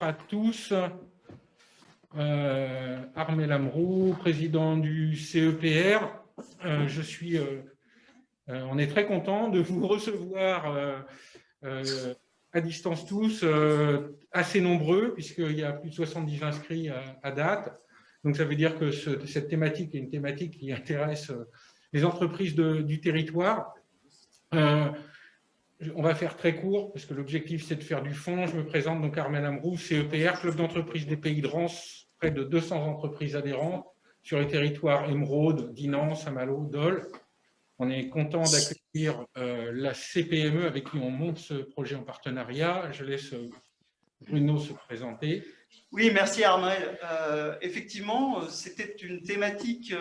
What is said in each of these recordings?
À tous, Armel Amrou, président du CEPR. On est très content de vous recevoir à distance tous, assez nombreux, puisqu'il y a plus de 70 inscrits à date. Donc ça veut dire que cette thématique est une thématique qui intéresse les entreprises du territoire. On va faire très court, parce que l'objectif, c'est de faire du fond. Je me présente donc Armel Amrou, CEPR, Club d'entreprise des Pays de Rance, près de 200 entreprises adhérentes sur les territoires Émeraude, Dinan, Saint-Malo, Dole. On est content d'accueillir la CPME avec qui on monte ce projet en partenariat. Je laisse Bruno se présenter. Oui, merci Armel. Effectivement, c'était une thématique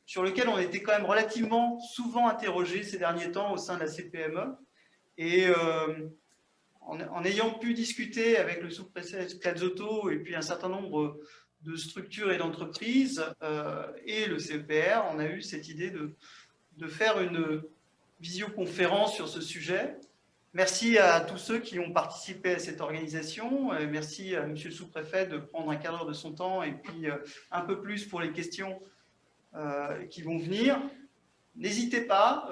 sur lequel on était quand même relativement souvent interrogé ces derniers temps au sein de la CPME. Et en ayant pu discuter avec le sous-préfet Cazotto et puis un certain nombre de structures et d'entreprises et le CEPR, on a eu cette idée de faire une visioconférence sur ce sujet. Merci à tous ceux qui ont participé à cette organisation. Merci à monsieur le sous-préfet de prendre un quart d'heure de son temps et puis un peu plus pour les questions qui vont venir. N'hésitez pas,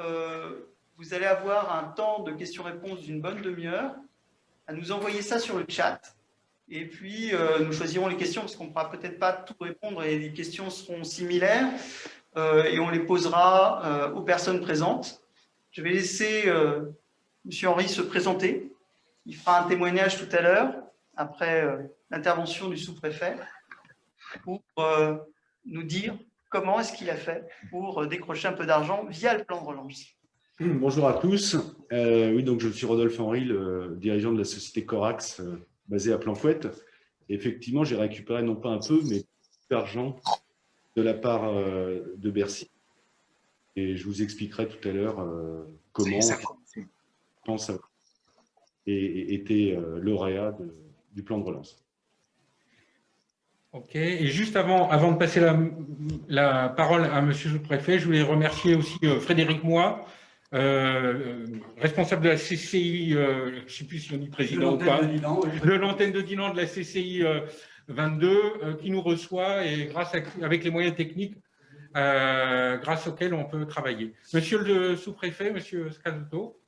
vous allez avoir un temps de questions-réponses d'une bonne demi-heure, à nous envoyer ça sur le chat. Et puis, nous choisirons les questions parce qu'on ne pourra peut-être pas tout répondre et les questions seront similaires et on les posera aux personnes présentes. Je vais laisser M. Henry se présenter. Il fera un témoignage tout à l'heure, après l'intervention du sous-préfet, pour nous dire comment est-ce qu'il a fait pour décrocher un peu d'argent via le plan de relance. Bonjour à tous. Oui, donc je suis Rodolphe Henry, le dirigeant de la société Corax, basée à Planfouette. Effectivement, j'ai récupéré non pas un peu, mais d'argent de la part de Bercy. Et je vous expliquerai tout à l'heure comment je pense et était lauréat du plan de relance. Ok, et juste avant de passer la parole à monsieur le préfet, je voulais remercier aussi Frédéric Moy, responsable de la CCI, je ne sais plus si on dit président ou pas, de l'antenne de Dinan de la CCI 22, qui nous reçoit et avec les moyens techniques grâce auxquels on peut travailler. Monsieur le sous-préfet, monsieur Scazotto,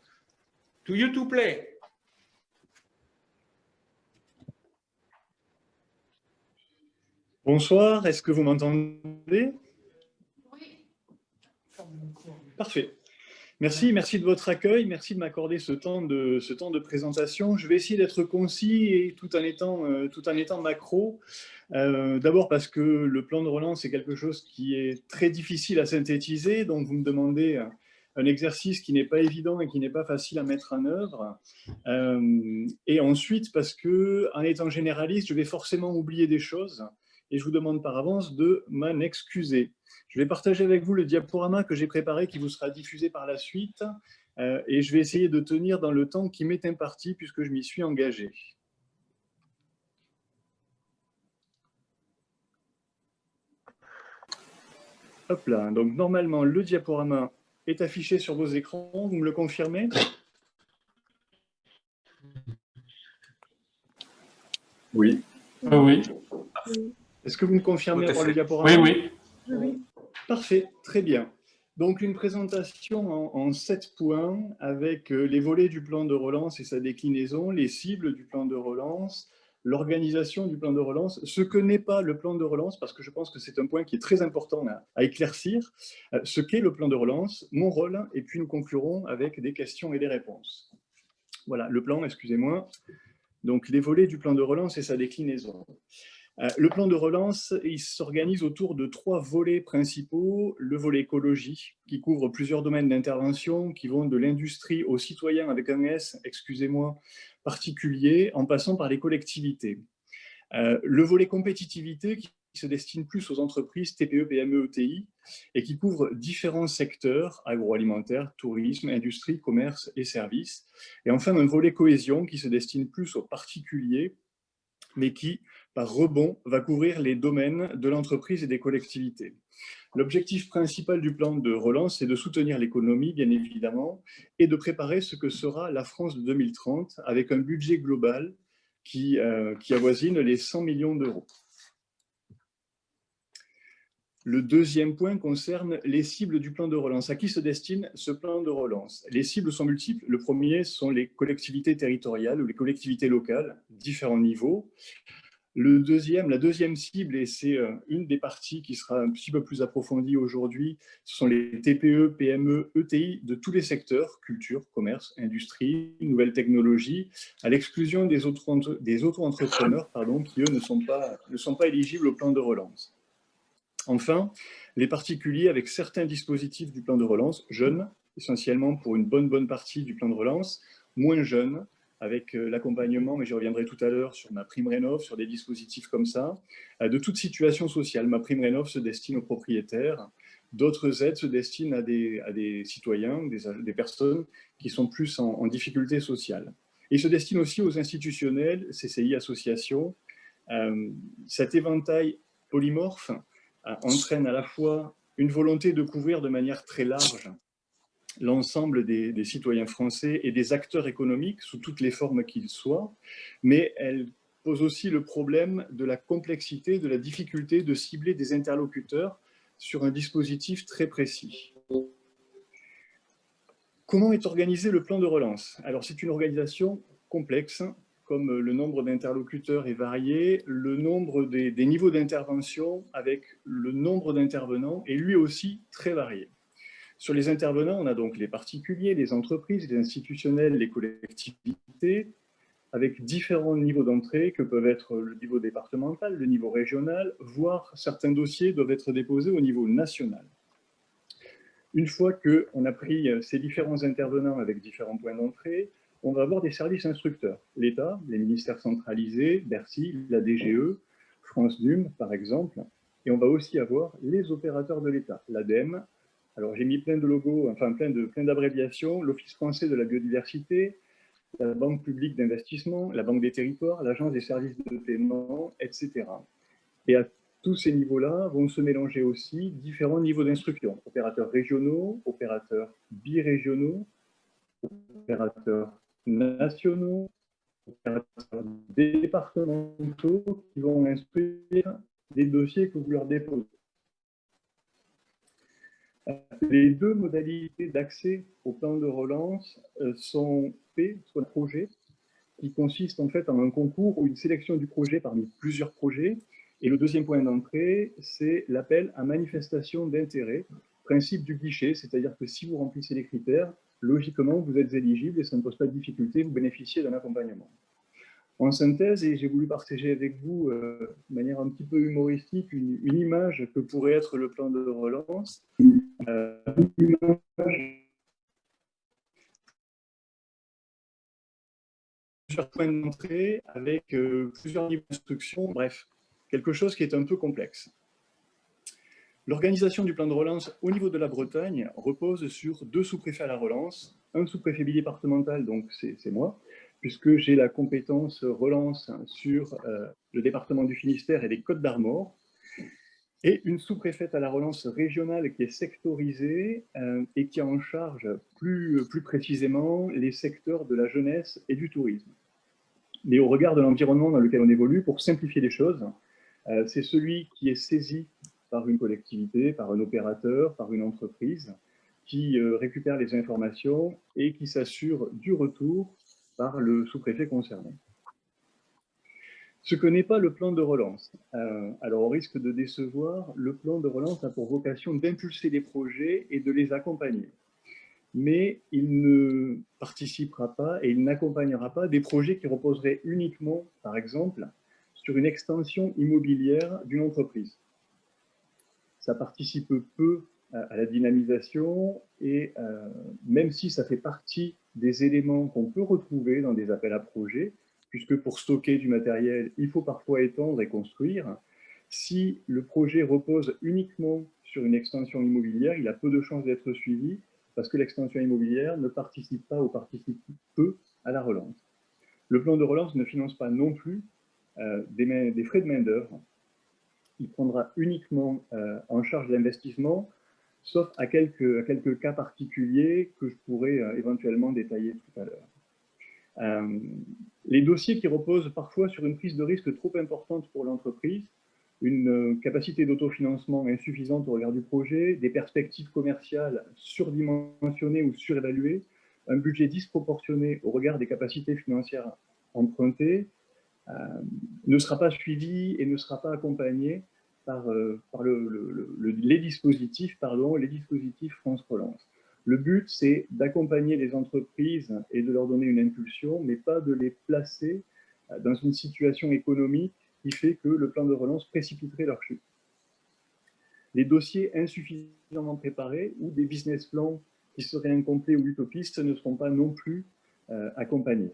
to you to play. Bonsoir, est-ce que vous m'entendez? Oui. Parfait. Merci de votre accueil, merci de m'accorder ce temps de présentation. Je vais essayer d'être concis et tout en étant macro. D'abord parce que le plan de relance est quelque chose qui est très difficile à synthétiser, donc vous me demandez un exercice qui n'est pas évident et qui n'est pas facile à mettre en œuvre. Et ensuite parce que, en étant généraliste, je vais forcément oublier des choses. Et je vous demande par avance de m'en excuser. Je vais partager avec vous le diaporama que j'ai préparé qui vous sera diffusé par la suite et je vais essayer de tenir dans le temps qui m'est imparti puisque je m'y suis engagé. Hop là, donc normalement le diaporama est affiché sur vos écrans, vous me le confirmez? Oui. Oui. Est-ce que vous me confirmez avoir le diaporama? Oui. Parfait, très bien. Donc une présentation en 7 points avec les volets du plan de relance et sa déclinaison, les cibles du plan de relance, l'organisation du plan de relance, ce que n'est pas le plan de relance, parce que je pense que c'est un point qui est très important à éclaircir, ce qu'est le plan de relance, mon rôle, et puis nous conclurons avec des questions et des réponses. Voilà, le plan, excusez-moi. Donc les volets du plan de relance et sa déclinaison. Le plan de relance, il s'organise autour de 3 volets principaux. Le volet écologie, qui couvre plusieurs domaines d'intervention, qui vont de l'industrie aux citoyens avec un S, excusez-moi, particulier, en passant par les collectivités. Le volet compétitivité, qui se destine plus aux entreprises TPE, PME, ETI, et qui couvre différents secteurs, agroalimentaire, tourisme, industrie, commerce et services. Et enfin, un volet cohésion, qui se destine plus aux particuliers, mais qui, par rebond, va couvrir les domaines de l'entreprise et des collectivités. L'objectif principal du plan de relance, c'est de soutenir l'économie, bien évidemment, et de préparer ce que sera la France de 2030, avec un budget global qui avoisine les 100 millions d'euros. Le deuxième point concerne les cibles du plan de relance. À qui se destine ce plan de relance? Les cibles sont multiples. Le premier sont les collectivités territoriales ou les collectivités locales, différents niveaux. La deuxième cible, et c'est une des parties qui sera un petit peu plus approfondie aujourd'hui, ce sont les TPE, PME, ETI de tous les secteurs, culture, commerce, industrie, nouvelles technologies, à l'exclusion des auto-entrepreneurs qui, eux, ne sont pas éligibles au plan de relance. Enfin, les particuliers avec certains dispositifs du plan de relance, jeunes, essentiellement pour une bonne partie du plan de relance, moins jeunes, avec l'accompagnement, mais j'y reviendrai tout à l'heure, sur ma prime rénov, sur des dispositifs comme ça, de toute situation sociale. Ma prime rénov se destine aux propriétaires, d'autres aides se destinent à des citoyens, des personnes qui sont plus en difficulté sociale. Et se destinent aussi aux institutionnels, CCI, associations. Cet éventail polymorphe entraîne à la fois une volonté de couvrir de manière très large l'ensemble des citoyens français et des acteurs économiques, sous toutes les formes qu'ils soient, mais elle pose aussi le problème de la complexité, de la difficulté de cibler des interlocuteurs sur un dispositif très précis. Comment est organisé le plan de relance? Alors, c'est une organisation complexe, comme le nombre d'interlocuteurs est varié, le nombre des niveaux d'intervention avec le nombre d'intervenants est lui aussi très varié. Sur les intervenants, on a donc les particuliers, les entreprises, les institutionnels, les collectivités, avec différents niveaux d'entrée que peuvent être le niveau départemental, le niveau régional, voire certains dossiers doivent être déposés au niveau national. Une fois qu'on a pris ces différents intervenants avec différents points d'entrée, on va avoir des services instructeurs. L'État, les ministères centralisés, Bercy, la DGE, France Num, par exemple, et on va aussi avoir les opérateurs de l'État, l'ADEME. Alors j'ai mis plein de logos, enfin plein d'abréviations, l'Office français de la biodiversité, la Banque publique d'investissement, la Banque des territoires, l'Agence des services de paiement, etc. Et à tous ces niveaux-là vont se mélanger aussi différents niveaux d'instruction. Opérateurs régionaux, opérateurs birégionaux, opérateurs nationaux, opérateurs départementaux qui vont instruire des dossiers que vous leur déposez. Les deux modalités d'accès au plan de relance sont P, soit le projet, qui consiste en fait en un concours ou une sélection du projet parmi plusieurs projets. Et le deuxième point d'entrée, c'est l'appel à manifestation d'intérêt, principe du guichet, c'est-à-dire que si vous remplissez les critères, logiquement, vous êtes éligible et ça ne pose pas de difficulté, vous bénéficiez d'un accompagnement. En synthèse, et j'ai voulu partager avec vous de manière un petit peu humoristique une image que pourrait être le plan de relance. Plusieurs points d'entrée avec plusieurs niveaux d'instruction, bref, quelque chose qui est un peu complexe. L'organisation du plan de relance au niveau de la Bretagne repose sur 2 sous-préfets à la relance, un sous-préfet bidépartemental, donc c'est moi, puisque j'ai la compétence relance sur le département du Finistère et les Côtes-d'Armor, et une sous-préfète à la relance régionale qui est sectorisée et qui a en charge plus précisément les secteurs de la jeunesse et du tourisme. Mais au regard de l'environnement dans lequel on évolue, pour simplifier les choses, c'est celui qui est saisi par une collectivité, par un opérateur, par une entreprise, qui récupère les informations et qui s'assure du retour par le sous-préfet concerné. Ce que n'est pas le plan de relance. Alors, au risque de décevoir, le plan de relance a pour vocation d'impulser les projets et de les accompagner. Mais il ne participera pas et il n'accompagnera pas des projets qui reposeraient uniquement, par exemple, sur une extension immobilière d'une entreprise. Ça participe peu à la dynamisation et même si ça fait partie des éléments qu'on peut retrouver dans des appels à projets, puisque pour stocker du matériel, il faut parfois étendre et construire, si le projet repose uniquement sur une extension immobilière, il a peu de chances d'être suivi parce que l'extension immobilière ne participe pas ou participe peu à la relance. Le plan de relance ne finance pas non plus des frais de main-d'œuvre. Il prendra uniquement en charge l'investissement, sauf à quelques cas particuliers que je pourrais éventuellement détailler tout à l'heure. Les dossiers qui reposent parfois sur une prise de risque trop importante pour l'entreprise, une capacité d'autofinancement insuffisante au regard du projet, des perspectives commerciales surdimensionnées ou surévaluées, un budget disproportionné au regard des capacités financières empruntées, ne sera pas suivi et ne sera pas accompagné par les dispositifs France Relance. Le but, c'est d'accompagner les entreprises et de leur donner une impulsion, mais pas de les placer dans une situation économique qui fait que le plan de relance précipiterait leur chute. Les dossiers insuffisamment préparés ou des business plans qui seraient incomplets ou utopistes ne seront pas non plus accompagnés.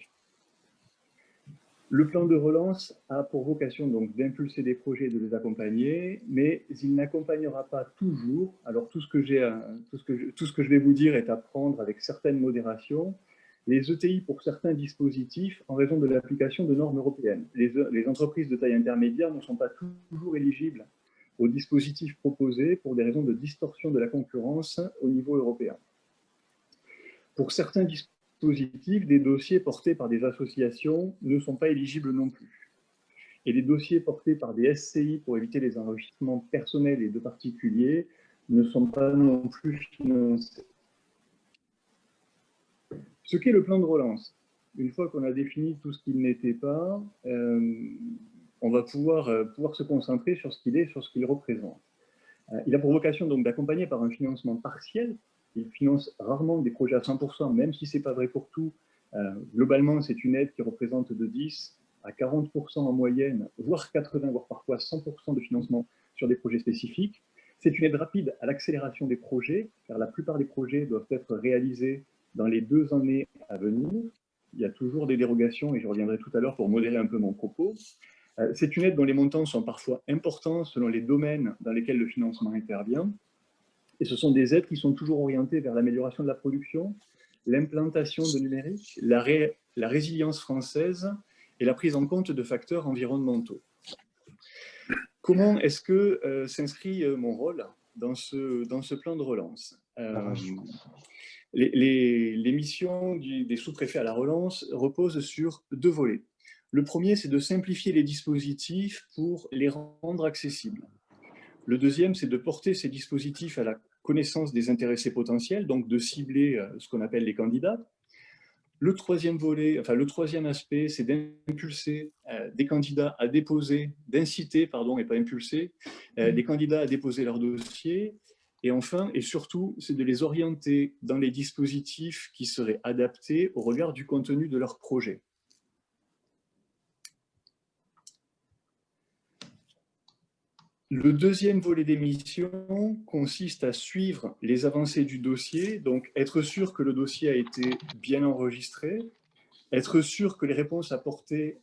Le plan de relance a pour vocation donc d'impulser des projets et de les accompagner, mais il n'accompagnera pas toujours. Alors tout ce que je vais vous dire est à prendre avec certaine modération. Les ETI pour certains dispositifs en raison de l'application de normes européennes. Les entreprises de taille intermédiaire ne sont pas toujours éligibles aux dispositifs proposés pour des raisons de distorsion de la concurrence au niveau européen. Pour certains dispositifs, des dossiers portés par des associations ne sont pas éligibles non plus. Et les dossiers portés par des SCI pour éviter les enrichissements personnels et de particuliers ne sont pas non plus financés. Ce qu'est le plan de relance, une fois qu'on a défini tout ce qu'il n'était pas, on va pouvoir se concentrer sur ce qu'il est, sur ce qu'il représente. Il a pour vocation donc d'accompagner par un financement partiel. Il finance rarement des projets à 100%, même si ce n'est pas vrai pour tout. Globalement, c'est une aide qui représente de 10 à 40% en moyenne, voire 80, voire parfois 100% de financement sur des projets spécifiques. C'est une aide rapide à l'accélération des projets, car la plupart des projets doivent être réalisés dans les 2 années à venir. Il y a toujours des dérogations, et je reviendrai tout à l'heure pour modérer un peu mon propos. C'est une aide dont les montants sont parfois importants selon les domaines dans lesquels le financement intervient. Et ce sont des aides qui sont toujours orientées vers l'amélioration de la production, l'implantation de numérique, la résilience française et la prise en compte de facteurs environnementaux. Comment est-ce que s'inscrit mon rôle dans ce plan de relance? Les missions des sous-préfets à la relance reposent sur 2 volets. Le premier, c'est de simplifier les dispositifs pour les rendre accessibles. Le deuxième, c'est de porter ces dispositifs à la connaissance des intéressés potentiels, donc de cibler ce qu'on appelle les candidats. Le troisième volet, enfin le troisième aspect, c'est d'impulser des candidats à déposer, d'inciter, pardon, et pas impulser, les candidats à déposer leur dossier. Et enfin, et surtout, c'est de les orienter dans les dispositifs qui seraient adaptés au regard du contenu de leur projet. Le deuxième volet des missions consiste à suivre les avancées du dossier, donc être sûr que le dossier a été bien enregistré, être sûr que les réponses apportées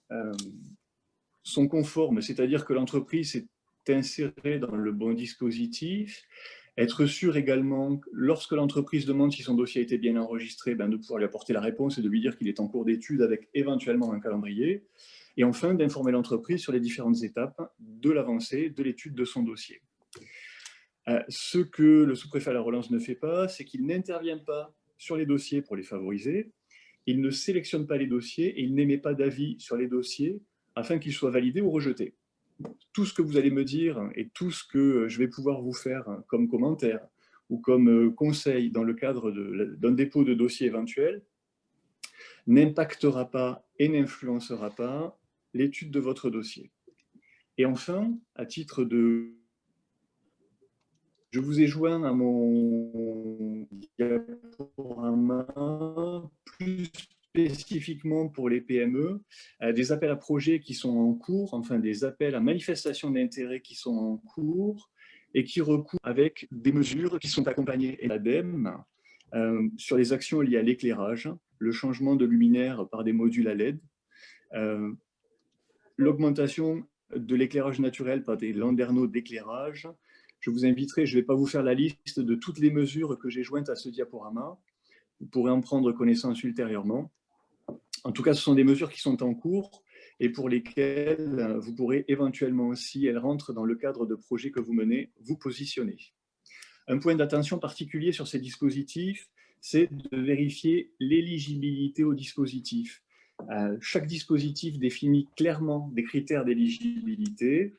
sont conformes, c'est-à-dire que l'entreprise s'est insérée dans le bon dispositif, être sûr également, lorsque l'entreprise demande si son dossier a été bien enregistré, de pouvoir lui apporter la réponse et de lui dire qu'il est en cours d'étude avec éventuellement un calendrier. Et enfin, d'informer l'entreprise sur les différentes étapes de l'avancée de l'étude de son dossier. Ce que le sous-préfet à la relance ne fait pas, c'est qu'il n'intervient pas sur les dossiers pour les favoriser, il ne sélectionne pas les dossiers et il n'émet pas d'avis sur les dossiers afin qu'ils soient validés ou rejetés. Tout ce que vous allez me dire et tout ce que je vais pouvoir vous faire comme commentaire ou comme conseil dans le cadre d'un dépôt de dossier éventuel n'impactera pas et n'influencera pas l'étude de votre dossier. Et enfin, à titre de... Je vous ai joint à mon diaporama plus spécifiquement pour les PME, des appels à projets qui sont en cours, enfin des appels à manifestation d'intérêt qui sont en cours et qui recourent avec des mesures qui sont accompagnées de l'ADEME sur les actions liées à l'éclairage, le changement de luminaire par des modules à LED, l'augmentation de l'éclairage naturel par des landerneaux d'éclairage. Je vous inviterai, je ne vais pas vous faire la liste de toutes les mesures que j'ai jointes à ce diaporama. Vous pourrez en prendre connaissance ultérieurement. En tout cas, ce sont des mesures qui sont en cours et pour lesquelles vous pourrez éventuellement, si elles rentrent dans le cadre de projets que vous menez, vous positionner. Un point d'attention particulier sur ces dispositifs, c'est de vérifier l'éligibilité au dispositif. Chaque dispositif définit clairement des critères d'éligibilité.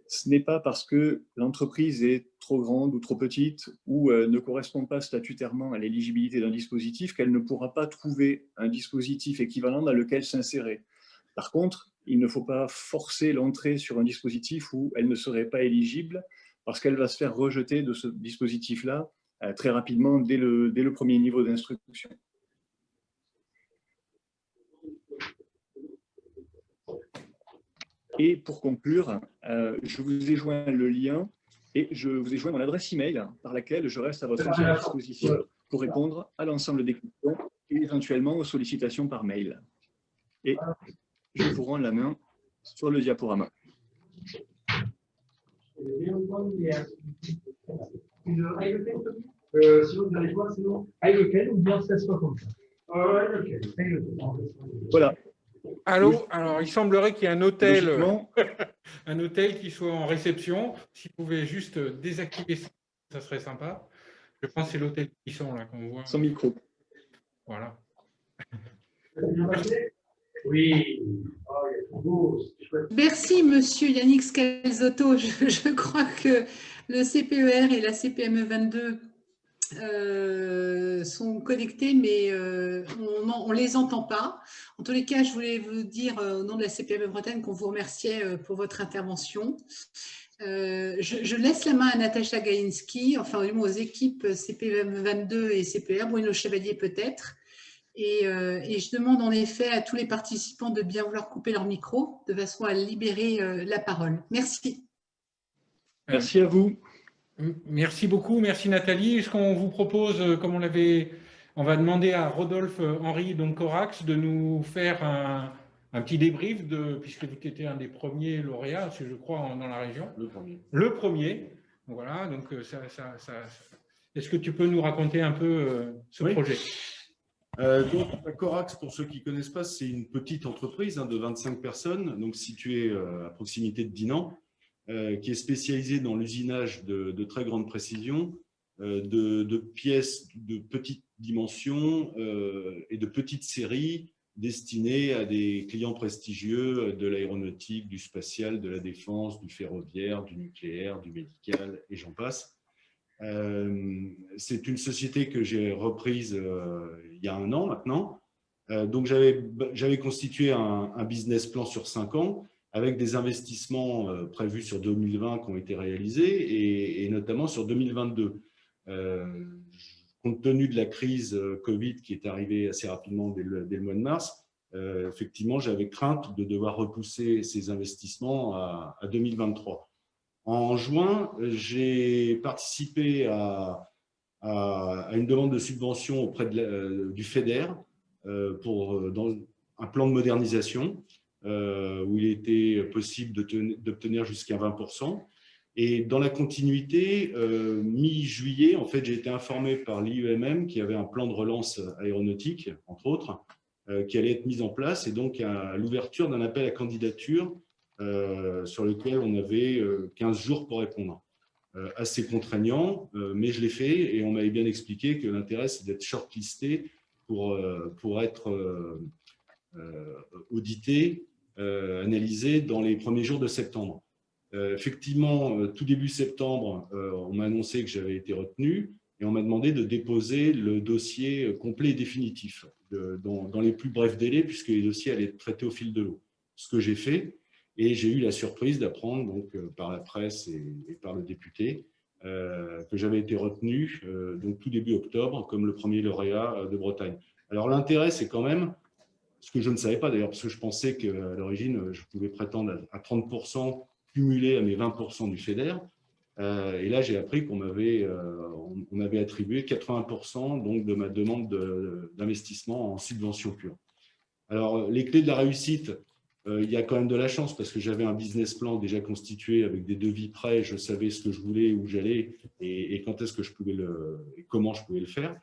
Ce n'est pas parce que l'entreprise est trop grande ou trop petite ou ne correspond pas statutairement à l'éligibilité d'un dispositif qu'elle ne pourra pas trouver un dispositif équivalent dans lequel s'insérer. Par contre, il ne faut pas forcer l'entrée sur un dispositif où elle ne serait pas éligible parce qu'elle va se faire rejeter de ce dispositif-là très rapidement dès le premier niveau d'instruction. Et pour conclure, je vous ai joint le lien et je vous ai joint mon adresse email par laquelle je reste à votre entière disposition pour répondre à l'ensemble des questions et éventuellement aux sollicitations par mail. Et je vous rends la main sur le diaporama. Sinon, vous allez voir, sinon, Heineken ou bien 1660. Voilà. Allô, alors il semblerait qu'il y ait un hôtel, Logiquement, un hôtel qui soit en réception. Si vous pouvez juste désactiver ça, ça serait sympa. Je pense que c'est l'hôtel qui sont là qu'on voit. sans micro. Voilà. Oui. Merci, monsieur Yannick Scalzotto. Je crois que le CPER et la CPME 22 sont connectés, mais on ne les entend pas. En tous les cas, je voulais vous dire au nom de la CPME Bretagne qu'on vous remerciait pour votre intervention. Je laisse la main à Natacha Gaïnski, enfin aux équipes CPME 22 et CPER, Bruno Chevalier peut-être. Et je demande en effet à tous les participants de bien vouloir couper leur micro de façon à libérer la parole. Merci. Merci à vous. Merci beaucoup, merci Nathalie. Est-ce qu'on vous propose, comme on va demander à Rodolphe Henry, donc Corax, de nous faire un petit débrief, puisque vous étiez un des premiers lauréats, je crois, dans la région. Le premier. Voilà, donc est-ce que tu peux nous raconter un peu ce projet ? Donc, Corax, pour ceux qui ne connaissent pas, c'est une petite entreprise de 25 personnes, donc située à proximité de Dinan, qui est spécialisée dans l'usinage de très grande précision, de pièces de petite dimension et de petites séries destinées à des clients prestigieux de l'aéronautique, du spatial, de la défense, du ferroviaire, du nucléaire, du médical, et j'en passe. C'est une société que j'ai reprise il y a 1 an maintenant. Donc, j'avais constitué un business plan sur 5 ans avec des investissements prévus sur 2020 qui ont été réalisés et notamment sur 2022. Compte tenu de la crise Covid qui est arrivée assez rapidement dès le mois de mars, effectivement, j'avais crainte de devoir repousser ces investissements à 2023. En juin, j'ai participé à une demande de subvention auprès du FEDER dans un plan de modernisation où il était possible d'obtenir jusqu'à 20%. Et dans la continuité, mi-juillet, en fait, j'ai été informé par l'IEMM qui avait un plan de relance aéronautique, entre autres, qui allait être mis en place, et donc à l'ouverture d'un appel à candidature sur lequel on avait 15 jours pour répondre. Assez contraignant, mais je l'ai fait et on m'avait bien expliqué que l'intérêt, c'est d'être shortlisté pour être audité, analysé dans les premiers jours de septembre. Effectivement, tout début septembre, on m'a annoncé que j'avais été retenu et on m'a demandé de déposer le dossier complet et définitif dans les plus brefs délais, puisque les dossiers allaient être traités au fil de l'eau. Ce que j'ai fait. Et j'ai eu la surprise d'apprendre donc, par la presse et par le député que j'avais été retenu donc, tout début octobre comme le premier lauréat de Bretagne. Alors l'intérêt, c'est quand même, ce que je ne savais pas d'ailleurs, parce que je pensais qu'à l'origine, je pouvais prétendre à 30% cumulé à mes 20% du FEDER. Et là, j'ai appris qu'on m'avait attribué 80% donc, de ma demande d'investissement en subvention pure. Alors, les clés de la réussite, il y a quand même de la chance parce que j'avais un business plan déjà constitué avec des devis prêts, je savais ce que je voulais, où j'allais et quand est-ce que je pouvais et comment je pouvais le faire.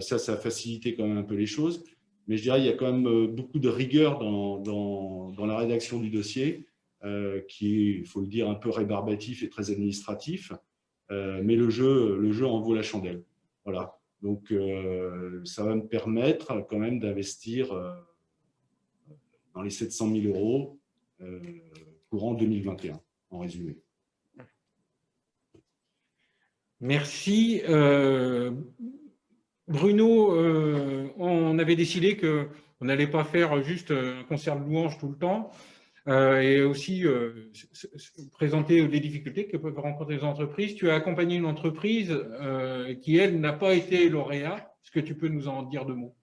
Ça a facilité quand même un peu les choses. Mais je dirais qu'il y a quand même beaucoup de rigueur dans la rédaction du dossier, qui est, il faut le dire, un peu rébarbatif et très administratif. Mais le jeu en vaut la chandelle. Voilà. Donc, ça va me permettre quand même d'investir dans les 700 000 euros courant 2021, en résumé. Merci. Bruno, on avait décidé qu'on n'allait pas faire juste un concert de louanges tout le temps et aussi présenter les difficultés que peuvent rencontrer les entreprises. Tu as accompagné une entreprise qui, elle, n'a pas été lauréat. Est-ce que tu peux nous en dire deux mots?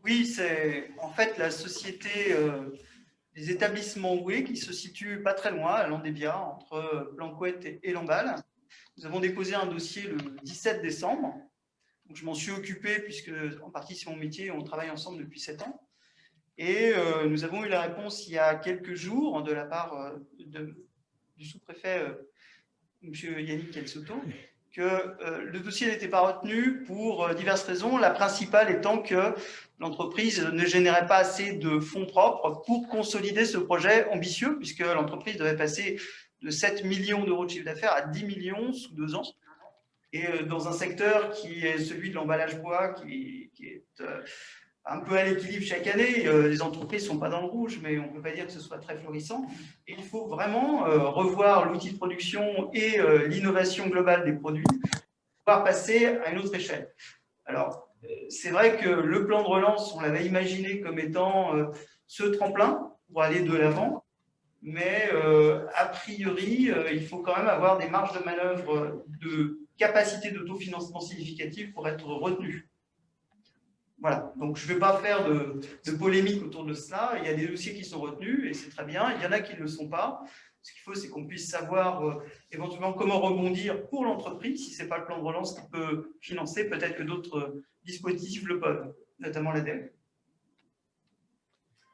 Oui, c'est en fait la société des établissements Oué qui se situe pas très loin, à Landébia, entre Planquette et Lamballe. Nous avons déposé un dossier le 17 décembre. Donc, je m'en suis occupé puisque, en partie, c'est mon métier, on travaille ensemble depuis 7 ans. Et nous avons eu la réponse il y a quelques jours de la part du sous-préfet, M. Yannick Kelsoto, que le dossier n'était pas retenu pour diverses raisons. La principale étant que l'entreprise ne générait pas assez de fonds propres pour consolider ce projet ambitieux, puisque l'entreprise devait passer de 7 millions d'euros de chiffre d'affaires à 10 millions sous 2 ans. Et dans un secteur qui est celui de l'emballage bois, qui est un peu à l'équilibre chaque année, les entreprises ne sont pas dans le rouge, mais on ne peut pas dire que ce soit très florissant. Et il faut vraiment revoir l'outil de production et l'innovation globale des produits pour pouvoir passer à une autre échelle. Alors, c'est vrai que le plan de relance, on l'avait imaginé comme étant ce tremplin pour aller de l'avant, mais a priori, il faut quand même avoir des marges de manœuvre de capacité d'autofinancement significative pour être retenu. Voilà, donc je ne vais pas faire de polémique autour de cela. Il y a des dossiers qui sont retenus et c'est très bien. Il y en a qui ne le sont pas. Ce qu'il faut, c'est qu'on puisse savoir éventuellement comment rebondir pour l'entreprise. Si ce n'est pas le plan de relance qui peut financer, peut-être que d'autres dispositifs le peuvent, notamment l'ADEME.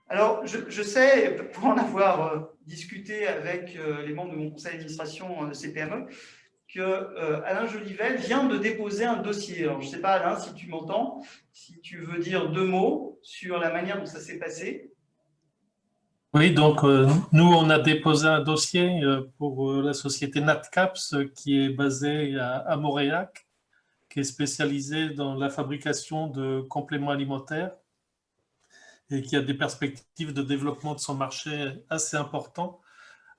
Alors, je sais, pour en avoir discuté avec les membres de mon conseil d'administration de CPME, que Alain Jolivet vient de déposer un dossier. Alors, je ne sais pas, Alain, si tu m'entends, si tu veux dire deux mots sur la manière dont ça s'est passé. Oui, donc nous, on a déposé un dossier pour la société Natcaps qui est basée à Montréal, qui est spécialisée dans la fabrication de compléments alimentaires et qui a des perspectives de développement de son marché assez importantes,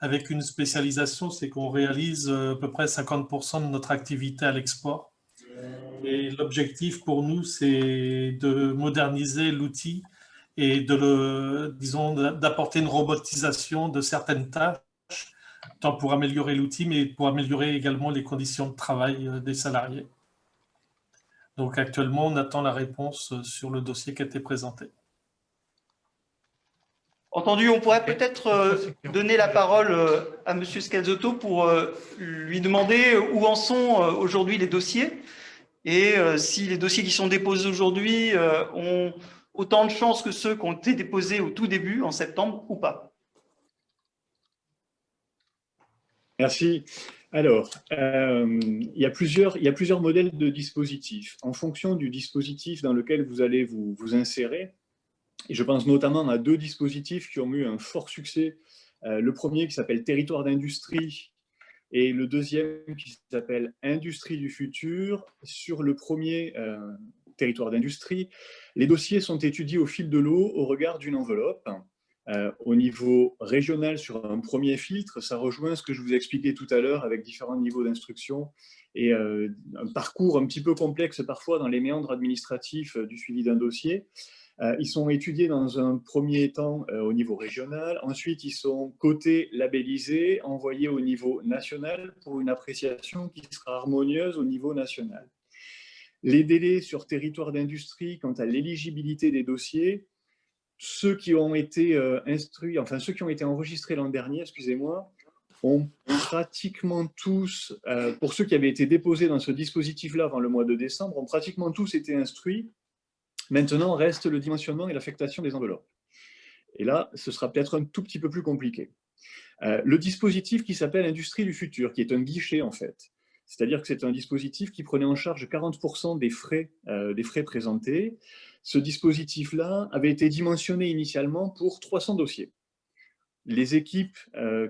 avec une spécialisation, c'est qu'on réalise à peu près 50% de notre activité à l'export. Et l'objectif pour nous, c'est de moderniser l'outil et d'apporter une robotisation de certaines tâches, tant pour améliorer l'outil, mais pour améliorer également les conditions de travail des salariés. Donc actuellement, on attend la réponse sur le dossier qui a été présenté. Entendu, on pourrait peut-être donner la parole à M. Scalzotto pour lui demander où en sont aujourd'hui les dossiers et si les dossiers qui sont déposés aujourd'hui ont autant de chances que ceux qui ont été déposés au tout début, en septembre, ou pas. Merci. Alors, il y a plusieurs modèles de dispositifs. En fonction du dispositif dans lequel vous allez vous insérer, et je pense notamment à deux dispositifs qui ont eu un fort succès. Le premier qui s'appelle Territoire d'industrie et le deuxième qui s'appelle Industrie du futur. Sur le premier Territoire d'industrie, les dossiers sont étudiés au fil de l'eau au regard d'une enveloppe. Au niveau régional, sur un premier filtre, ça rejoint ce que je vous ai expliqué tout à l'heure avec différents niveaux d'instruction et un parcours un petit peu complexe parfois dans les méandres administratifs du suivi d'un dossier. Ils sont étudiés dans un premier temps au niveau régional. Ensuite, ils sont cotés, labellisés, envoyés au niveau national pour une appréciation qui sera harmonieuse au niveau national. Les délais sur territoire d'industrie quant à l'éligibilité des dossiers, ceux qui ont été instruits, enfin ceux qui ont été enregistrés l'an dernier, excusez-moi, ont pratiquement tous, pour ceux qui avaient été déposés dans ce dispositif-là avant le mois de décembre, ont pratiquement tous été instruits. Maintenant, reste le dimensionnement et l'affectation des enveloppes. Et là, ce sera peut-être un tout petit peu plus compliqué. Le dispositif qui s'appelle Industrie du futur, qui est un guichet en fait. C'est-à-dire que c'est un dispositif qui prenait en charge 40% des frais présentés. Ce dispositif-là avait été dimensionné initialement pour 300 dossiers. Les équipes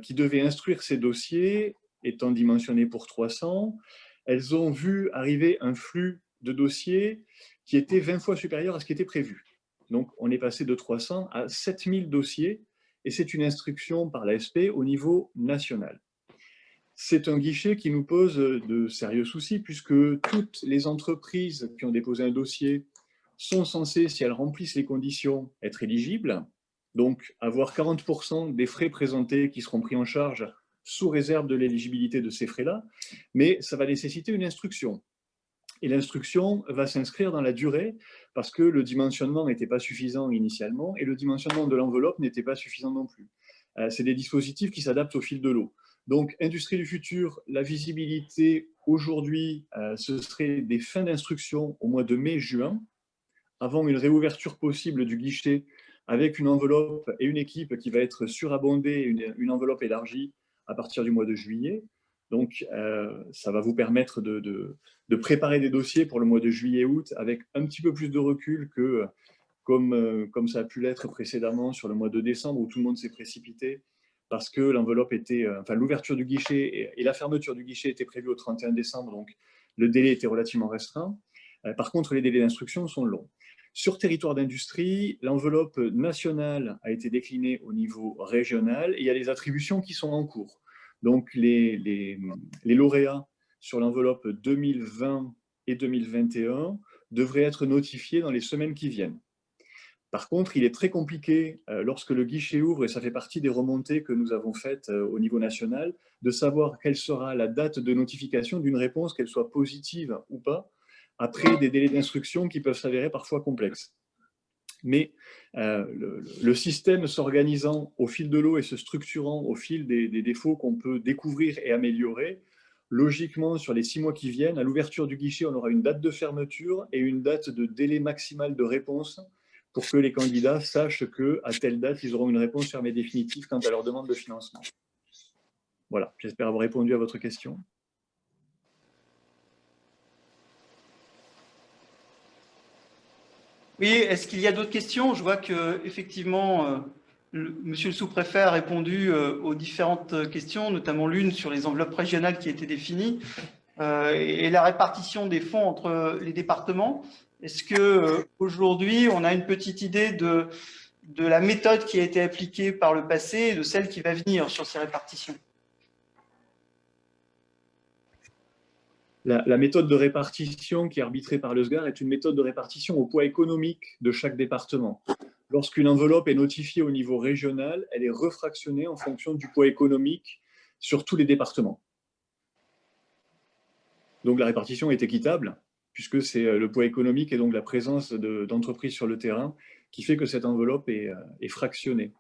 qui devaient instruire ces dossiers étant dimensionnées pour 300, elles ont vu arriver un flux de dossiers qui était 20 fois supérieur à ce qui était prévu. Donc, on est passé de 300 à 7000 dossiers et c'est une instruction par l'ASP au niveau national. C'est un guichet qui nous pose de sérieux soucis puisque toutes les entreprises qui ont déposé un dossier sont censées, si elles remplissent les conditions, être éligibles. Donc, avoir 40% des frais présentés qui seront pris en charge sous réserve de l'éligibilité de ces frais-là. Mais ça va nécessiter une instruction. Et l'instruction va s'inscrire dans la durée parce que le dimensionnement n'était pas suffisant initialement et le dimensionnement de l'enveloppe n'était pas suffisant non plus. C'est des dispositifs qui s'adaptent au fil de l'eau. Donc, Industrie du futur, la visibilité aujourd'hui, ce serait des fins d'instruction au mois de mai-juin, avant une réouverture possible du guichet avec une enveloppe et une équipe qui va être surabondée, une enveloppe élargie à partir du mois de juillet. Donc, ça va vous permettre de préparer des dossiers pour le mois de juillet-août avec un petit peu plus de recul que comme ça a pu l'être précédemment sur le mois de décembre où tout le monde s'est précipité parce que l'enveloppe était, enfin l'ouverture du guichet et la fermeture du guichet était prévue au 31 décembre, donc le délai était relativement restreint. Par contre, les délais d'instruction sont longs. Sur territoire d'industrie, l'enveloppe nationale a été déclinée au niveau régional et il y a des attributions qui sont en cours. Donc, les lauréats sur l'enveloppe 2020 et 2021 devraient être notifiés dans les semaines qui viennent. Par contre, il est très compliqué, lorsque le guichet ouvre, et ça fait partie des remontées que nous avons faites au niveau national, de savoir quelle sera la date de notification d'une réponse, qu'elle soit positive ou pas, après des délais d'instruction qui peuvent s'avérer parfois complexes. Mais le système s'organisant au fil de l'eau et se structurant au fil des défauts qu'on peut découvrir et améliorer, logiquement, sur les 6 mois qui viennent, à l'ouverture du guichet, on aura une date de fermeture et une date de délai maximal de réponse pour que les candidats sachent qu'à telle date, ils auront une réponse ferme et définitive quant à leur demande de financement. Voilà, j'espère avoir répondu à votre question. Oui, est-ce qu'il y a d'autres questions? Je vois qu'effectivement, monsieur le sous-préfet a répondu aux différentes questions, notamment l'une sur les enveloppes régionales qui étaient définies et la répartition des fonds entre les départements. Est-ce qu'aujourd'hui, on a une petite idée de la méthode qui a été appliquée par le passé et de celle qui va venir sur ces répartitions? La méthode de répartition qui est arbitrée par le SGAR est une méthode de répartition au poids économique de chaque département. Lorsqu'une enveloppe est notifiée au niveau régional, elle est refractionnée en fonction du poids économique sur tous les départements. Donc la répartition est équitable, puisque c'est le poids économique et donc la présence d'entreprises sur le terrain qui fait que cette enveloppe est fractionnée.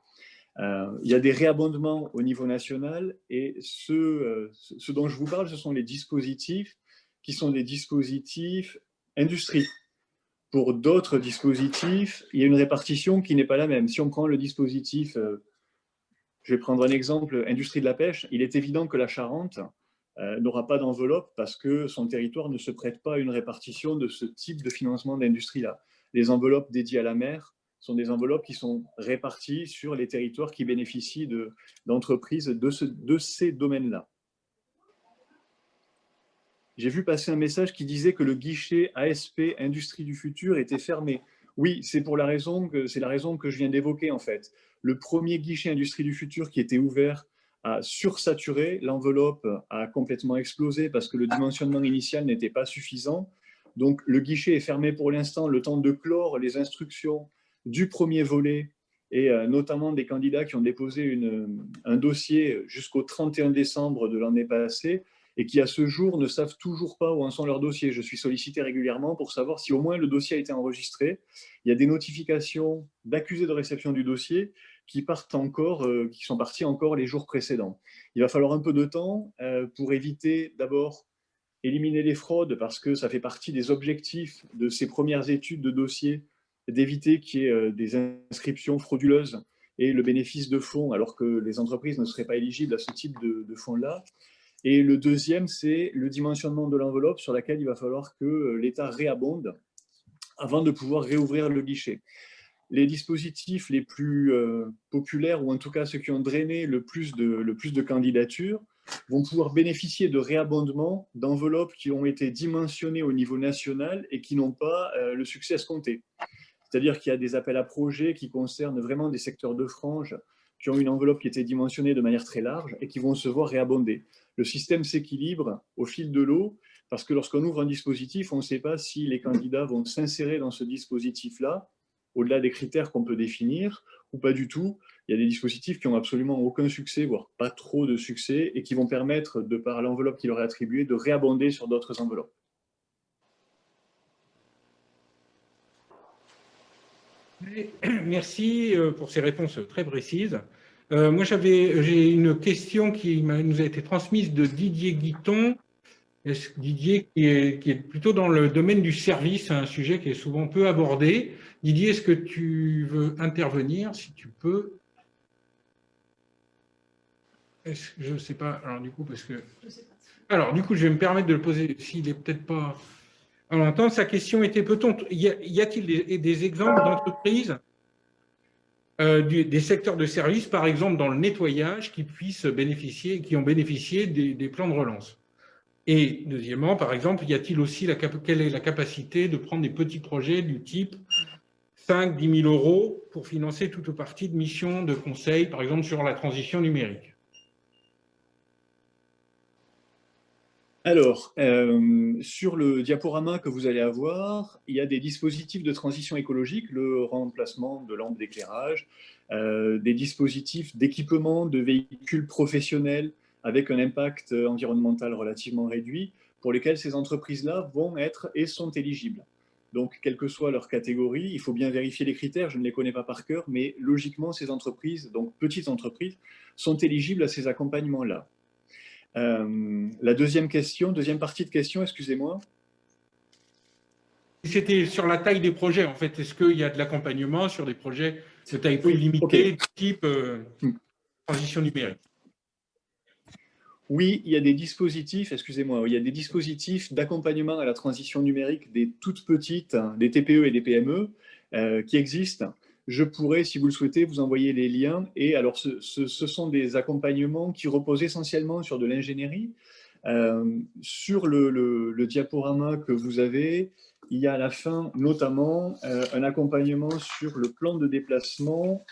Il y a des réabondements au niveau national et ce dont je vous parle, ce sont les dispositifs qui sont des dispositifs industrie. Pour d'autres dispositifs, il y a une répartition qui n'est pas la même. Si on prend le dispositif, je vais prendre un exemple, industrie de la pêche, il est évident que la Charente n'aura pas d'enveloppe parce que son territoire ne se prête pas à une répartition de ce type de financement d'industrie-là. Les enveloppes dédiées à la mer sont des enveloppes qui sont réparties sur les territoires qui bénéficient d'entreprises de ces domaines-là. J'ai vu passer un message qui disait que le guichet ASP Industrie du futur était fermé. Oui, c'est la raison que je viens d'évoquer en fait. Le premier guichet Industrie du futur qui était ouvert a sursaturé, l'enveloppe a complètement explosé parce que le dimensionnement initial n'était pas suffisant. Donc le guichet est fermé pour l'instant, le temps de clore les instructions du premier volet et notamment des candidats qui ont déposé un dossier jusqu'au 31 décembre de l'année passée et qui à ce jour ne savent toujours pas où en sont leurs dossiers. Je suis sollicité régulièrement pour savoir si au moins le dossier a été enregistré. Il y a des notifications d'accusés de réception du dossier qui sont partis encore les jours précédents. Il va falloir un peu de temps pour éviter d'abord éliminer les fraudes parce que ça fait partie des objectifs de ces premières études de dossier, d'éviter qu'il y ait des inscriptions frauduleuses et le bénéfice de fonds alors que les entreprises ne seraient pas éligibles à ce type de fonds-là. Et le deuxième, c'est le dimensionnement de l'enveloppe sur laquelle il va falloir que l'État réabonde avant de pouvoir réouvrir le guichet. Les dispositifs les plus populaires, ou en tout cas ceux qui ont drainé le plus de candidatures, vont pouvoir bénéficier de réabondements d'enveloppes qui ont été dimensionnées au niveau national et qui n'ont pas le succès escompté. C'est-à-dire qu'il y a des appels à projets qui concernent vraiment des secteurs de frange qui ont une enveloppe qui était dimensionnée de manière très large et qui vont se voir réabonder. Le système s'équilibre au fil de l'eau parce que lorsqu'on ouvre un dispositif, on ne sait pas si les candidats vont s'insérer dans ce dispositif-là, au-delà des critères qu'on peut définir, ou pas du tout. Il y a des dispositifs qui n'ont absolument aucun succès, voire pas trop de succès, et qui vont permettre, de par l'enveloppe qui leur est attribuée, de réabonder sur d'autres enveloppes. Merci pour ces réponses très précises. Moi, j'ai une question qui nous a été transmise de Didier Guiton. Didier, qui est plutôt dans le domaine du service, un sujet qui est souvent peu abordé. Didier, est-ce que tu veux intervenir, si tu peux? Je ne sais pas. Alors, du coup, parce que... Alors, du coup, je vais me permettre de le poser, s'il n'est peut-être pas... En même temps, sa question était, y a-t-il des exemples d'entreprises, des secteurs de services, par exemple dans le nettoyage, qui ont bénéficié des plans de relance? Et deuxièmement, par exemple, y a-t-il aussi quelle est la capacité de prendre des petits projets du type 5-10 000 euros pour financer toute ou partie de missions de conseil, par exemple sur la transition numérique? Alors, sur le diaporama que vous allez avoir, il y a des dispositifs de transition écologique, le remplacement de lampes d'éclairage, des dispositifs d'équipement de véhicules professionnels avec un impact environnemental relativement réduit, pour lesquels ces entreprises-là vont être et sont éligibles. Donc, quelle que soit leur catégorie, il faut bien vérifier les critères, je ne les connais pas par cœur, mais logiquement, ces entreprises, donc petites entreprises, sont éligibles à ces accompagnements-là. La deuxième partie de question, excusez-moi. C'était sur la taille des projets, en fait. Est-ce qu'il y a de l'accompagnement sur des projets de taille plus limitée, type transition numérique? Oui, il y a des dispositifs, excusez-moi, il y a des dispositifs d'accompagnement à la transition numérique des toutes petites, des TPE et des PME qui existent. Je pourrais, si vous le souhaitez, vous envoyer les liens. Et alors, ce sont des accompagnements qui reposent essentiellement sur de l'ingénierie. Sur le diaporama que vous avez, il y a à la fin notamment un accompagnement sur le plan de déplacement.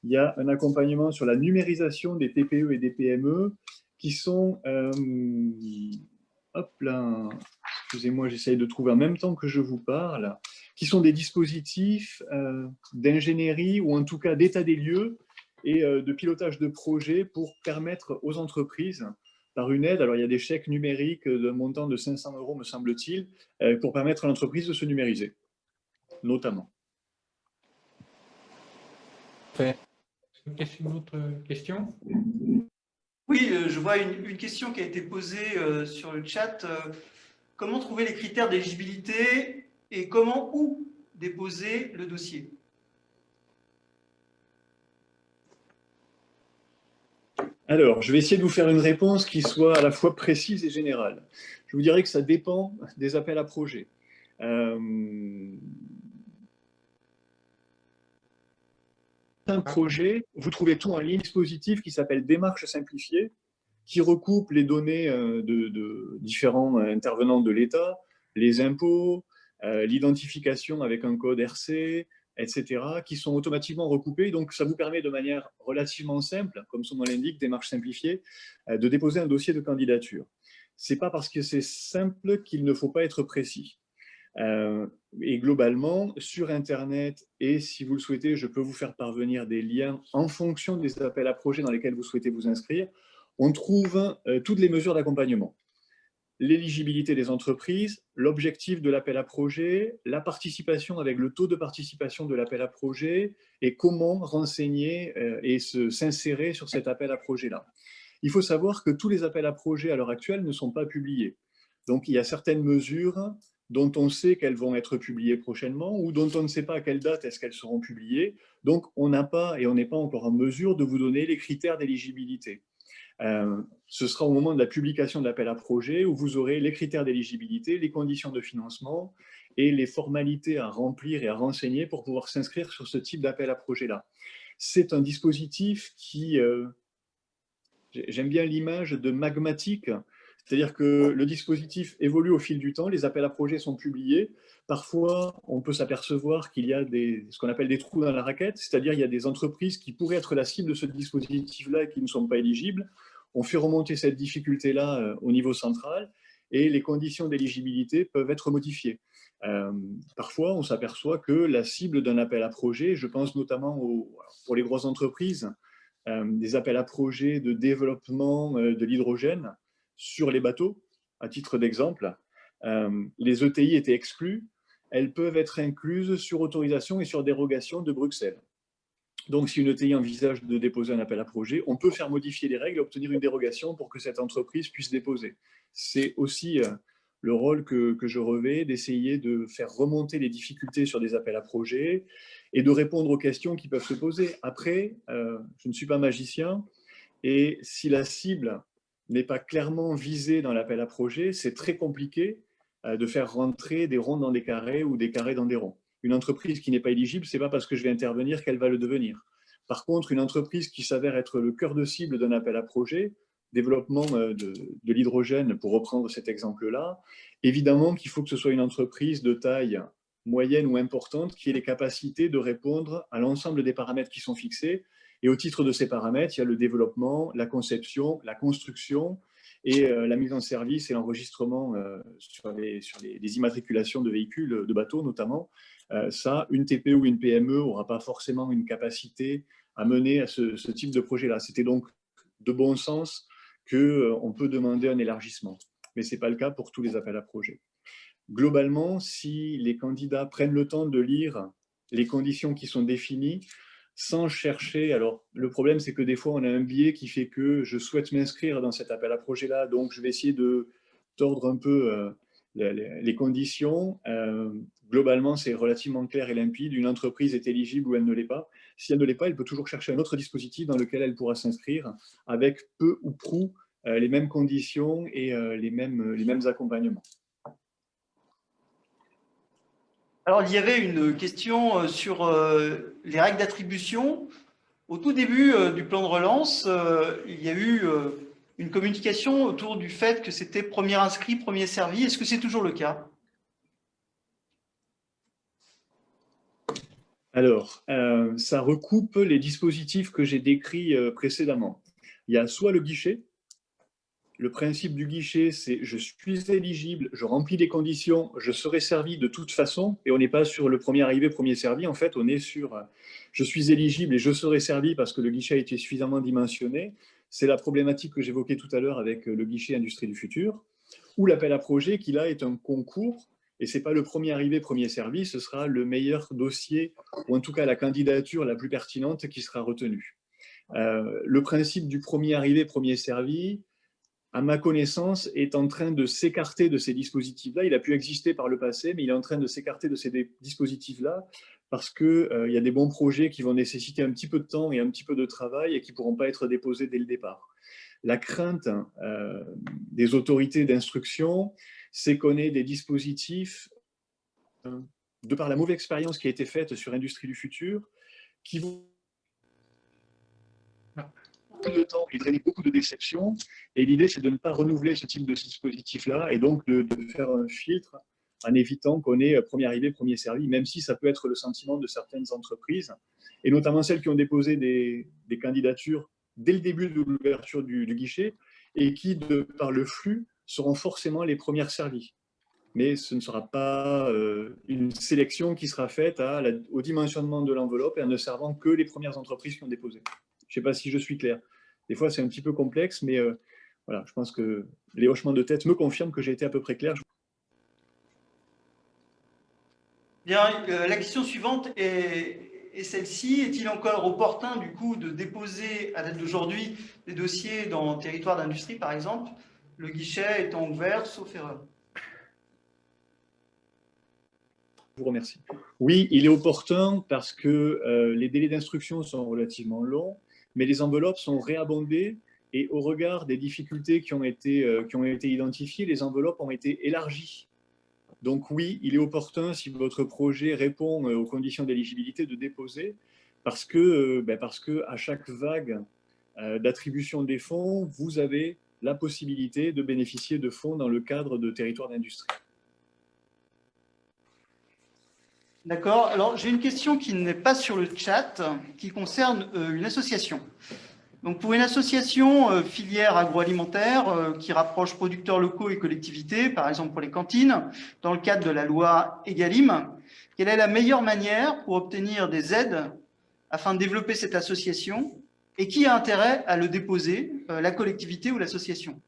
Il y a un accompagnement sur la numérisation des TPE et des PME qui sont... hop là, excusez-moi, j'essaye de trouver en même temps que je vous parle, qui sont des dispositifs d'ingénierie ou en tout cas d'état des lieux et de pilotage de projets pour permettre aux entreprises, par une aide, alors il y a des chèques numériques d'un montant de 500 euros, me semble-t-il, pour permettre à l'entreprise de se numériser, notamment. Une autre question? Oui, je vois une question qui a été posée sur le chat. Comment trouver les critères d'éligibilité et où déposer le dossier? Alors, je vais essayer de vous faire une réponse qui soit à la fois précise et générale. Je vous dirais que ça dépend des appels à projets. Un projet, vous trouvez tout en ligne, un dispositif qui s'appelle Démarche simplifiée, qui recoupe les données de différents intervenants de l'État, les impôts, l'identification avec un code RC, etc., qui sont automatiquement recoupés. Donc, ça vous permet de manière relativement simple, comme son nom l'indique, démarche simplifiée, de déposer un dossier de candidature. Ce n'est pas parce que c'est simple qu'il ne faut pas être précis. Et globalement, sur Internet, et si vous le souhaitez, je peux vous faire parvenir des liens en fonction des appels à projets dans lesquels vous souhaitez vous inscrire, on trouve toutes les mesures d'accompagnement. L'éligibilité des entreprises, l'objectif de l'appel à projet, la participation avec le taux de participation de l'appel à projet et comment renseigner et s'insérer sur cet appel à projet-là. Il faut savoir que tous les appels à projet à l'heure actuelle ne sont pas publiés. Donc, il y a certaines mesures dont on sait qu'elles vont être publiées prochainement ou dont on ne sait pas à quelle date est-ce qu'elles seront publiées. Donc, on n'a pas et on n'est pas encore en mesure de vous donner les critères d'éligibilité. Ce sera au moment de la publication de l'appel à projet où vous aurez les critères d'éligibilité, les conditions de financement et les formalités à remplir et à renseigner pour pouvoir s'inscrire sur ce type d'appel à projet-là. C'est un dispositif qui, j'aime bien l'image de magmatique, C'est-à-dire que le dispositif évolue au fil du temps, les appels à projets sont publiés. Parfois, on peut s'apercevoir qu'il y a ce qu'on appelle des trous dans la raquette, c'est-à-dire il y a des entreprises qui pourraient être la cible de ce dispositif-là et qui ne sont pas éligibles. On fait remonter cette difficulté-là au niveau central et les conditions d'éligibilité peuvent être modifiées. Parfois, on s'aperçoit que la cible d'un appel à projet, je pense notamment pour les grosses entreprises, des appels à projets de développement de l'hydrogène sur les bateaux, à titre d'exemple, les ETI étaient exclues, elles peuvent être incluses sur autorisation et sur dérogation de Bruxelles. Donc, si une ETI envisage de déposer un appel à projet, on peut faire modifier les règles et obtenir une dérogation pour que cette entreprise puisse déposer. C'est aussi le rôle que je revêt, d'essayer de faire remonter les difficultés sur des appels à projets et de répondre aux questions qui peuvent se poser. Après, je ne suis pas magicien, et si la cible n'est pas clairement visée dans l'appel à projet, c'est très compliqué de faire rentrer des ronds dans des carrés ou des carrés dans des ronds. Une entreprise qui n'est pas éligible, ce n'est pas parce que je vais intervenir qu'elle va le devenir. Par contre, une entreprise qui s'avère être le cœur de cible d'un appel à projet, développement de l'hydrogène, pour reprendre cet exemple-là, évidemment qu'il faut que ce soit une entreprise de taille moyenne ou importante qui ait les capacités de répondre à l'ensemble des paramètres qui sont fixés. Et au titre de ces paramètres, il y a le développement, la conception, la construction et la mise en service et l'enregistrement sur les immatriculations de véhicules, de bateaux notamment. Ça, une TPE ou une PME n'aura pas forcément une capacité à mener à ce type de projet-là. C'était donc de bon sens qu'on peut demander un élargissement. Mais ce n'est pas le cas pour tous les appels à projets. Globalement, si les candidats prennent le temps de lire les conditions qui sont définies, sans chercher, alors le problème c'est que des fois on a un biais qui fait que je souhaite m'inscrire dans cet appel à projet-là, donc je vais essayer de tordre un peu les conditions. Globalement, c'est relativement clair et limpide. Une entreprise est éligible ou elle ne l'est pas. Si elle ne l'est pas, elle peut toujours chercher un autre dispositif dans lequel elle pourra s'inscrire avec peu ou prou les mêmes conditions et les mêmes accompagnements. Alors, il y avait une question sur les règles d'attribution. Au tout début du plan de relance, il y a eu une communication autour du fait que c'était premier inscrit, premier servi. Est-ce que c'est toujours le cas? Alors, ça recoupe les dispositifs que j'ai décrits précédemment. Il y a soit le guichet. Le principe du guichet, c'est je suis éligible, je remplis les conditions, je serai servi de toute façon, et on n'est pas sur le premier arrivé, premier servi, en fait, on est sur je suis éligible et je serai servi parce que le guichet a été suffisamment dimensionné. C'est la problématique que j'évoquais tout à l'heure avec le guichet Industrie du futur, ou l'appel à projet qui là est un concours, et ce n'est pas le premier arrivé, premier servi, ce sera le meilleur dossier, ou en tout cas la candidature la plus pertinente qui sera retenue. Le principe du premier arrivé, premier servi, à ma connaissance, est en train de s'écarter de ces dispositifs-là. Il a pu exister par le passé, mais il est en train de s'écarter de ces dispositifs-là parce qu'il y a des bons projets qui vont nécessiter un petit peu de temps et un petit peu de travail et qui ne pourront pas être déposés dès le départ. La crainte des autorités d'instruction, c'est qu'on ait des dispositifs, de par la mauvaise expérience qui a été faite sur Industrie du futur, qui vont de temps et drainer beaucoup de déceptions. Et l'idée, c'est de ne pas renouveler ce type de dispositif-là et donc de faire un filtre en évitant qu'on ait premier arrivé, premier servi, même si ça peut être le sentiment de certaines entreprises, et notamment celles qui ont déposé des candidatures dès le début de l'ouverture du guichet et qui, de par le flux, seront forcément les premières servies. Mais ce ne sera pas une sélection qui sera faite au dimensionnement de l'enveloppe et en ne servant que les premières entreprises qui ont déposé. Je ne sais pas si je suis clair. Des fois, c'est un petit peu complexe, mais voilà, je pense que les hochements de tête me confirment que j'ai été à peu près clair. Bien, la question suivante est celle-ci. Est-il encore opportun, du coup, de déposer, à date d'aujourd'hui, des dossiers dans le territoire d'industrie, par exemple, le guichet étant ouvert, sauf erreur? Je vous remercie. Oui, il est opportun parce que les délais d'instruction sont relativement longs, mais les enveloppes sont réabondées et au regard des difficultés qui ont été identifiées, les enveloppes ont été élargies. Donc oui, il est opportun, si votre projet répond aux conditions d'éligibilité, de déposer, parce que à chaque vague d'attribution des fonds, vous avez la possibilité de bénéficier de fonds dans le cadre de territoires d'industrie. D'accord. Alors, j'ai une question qui n'est pas sur le chat, qui concerne une association. Donc, pour une association filière agroalimentaire qui rapproche producteurs locaux et collectivités, par exemple pour les cantines, dans le cadre de la loi Egalim, quelle est la meilleure manière pour obtenir des aides afin de développer cette association et qui a intérêt à le déposer, la collectivité ou l'association?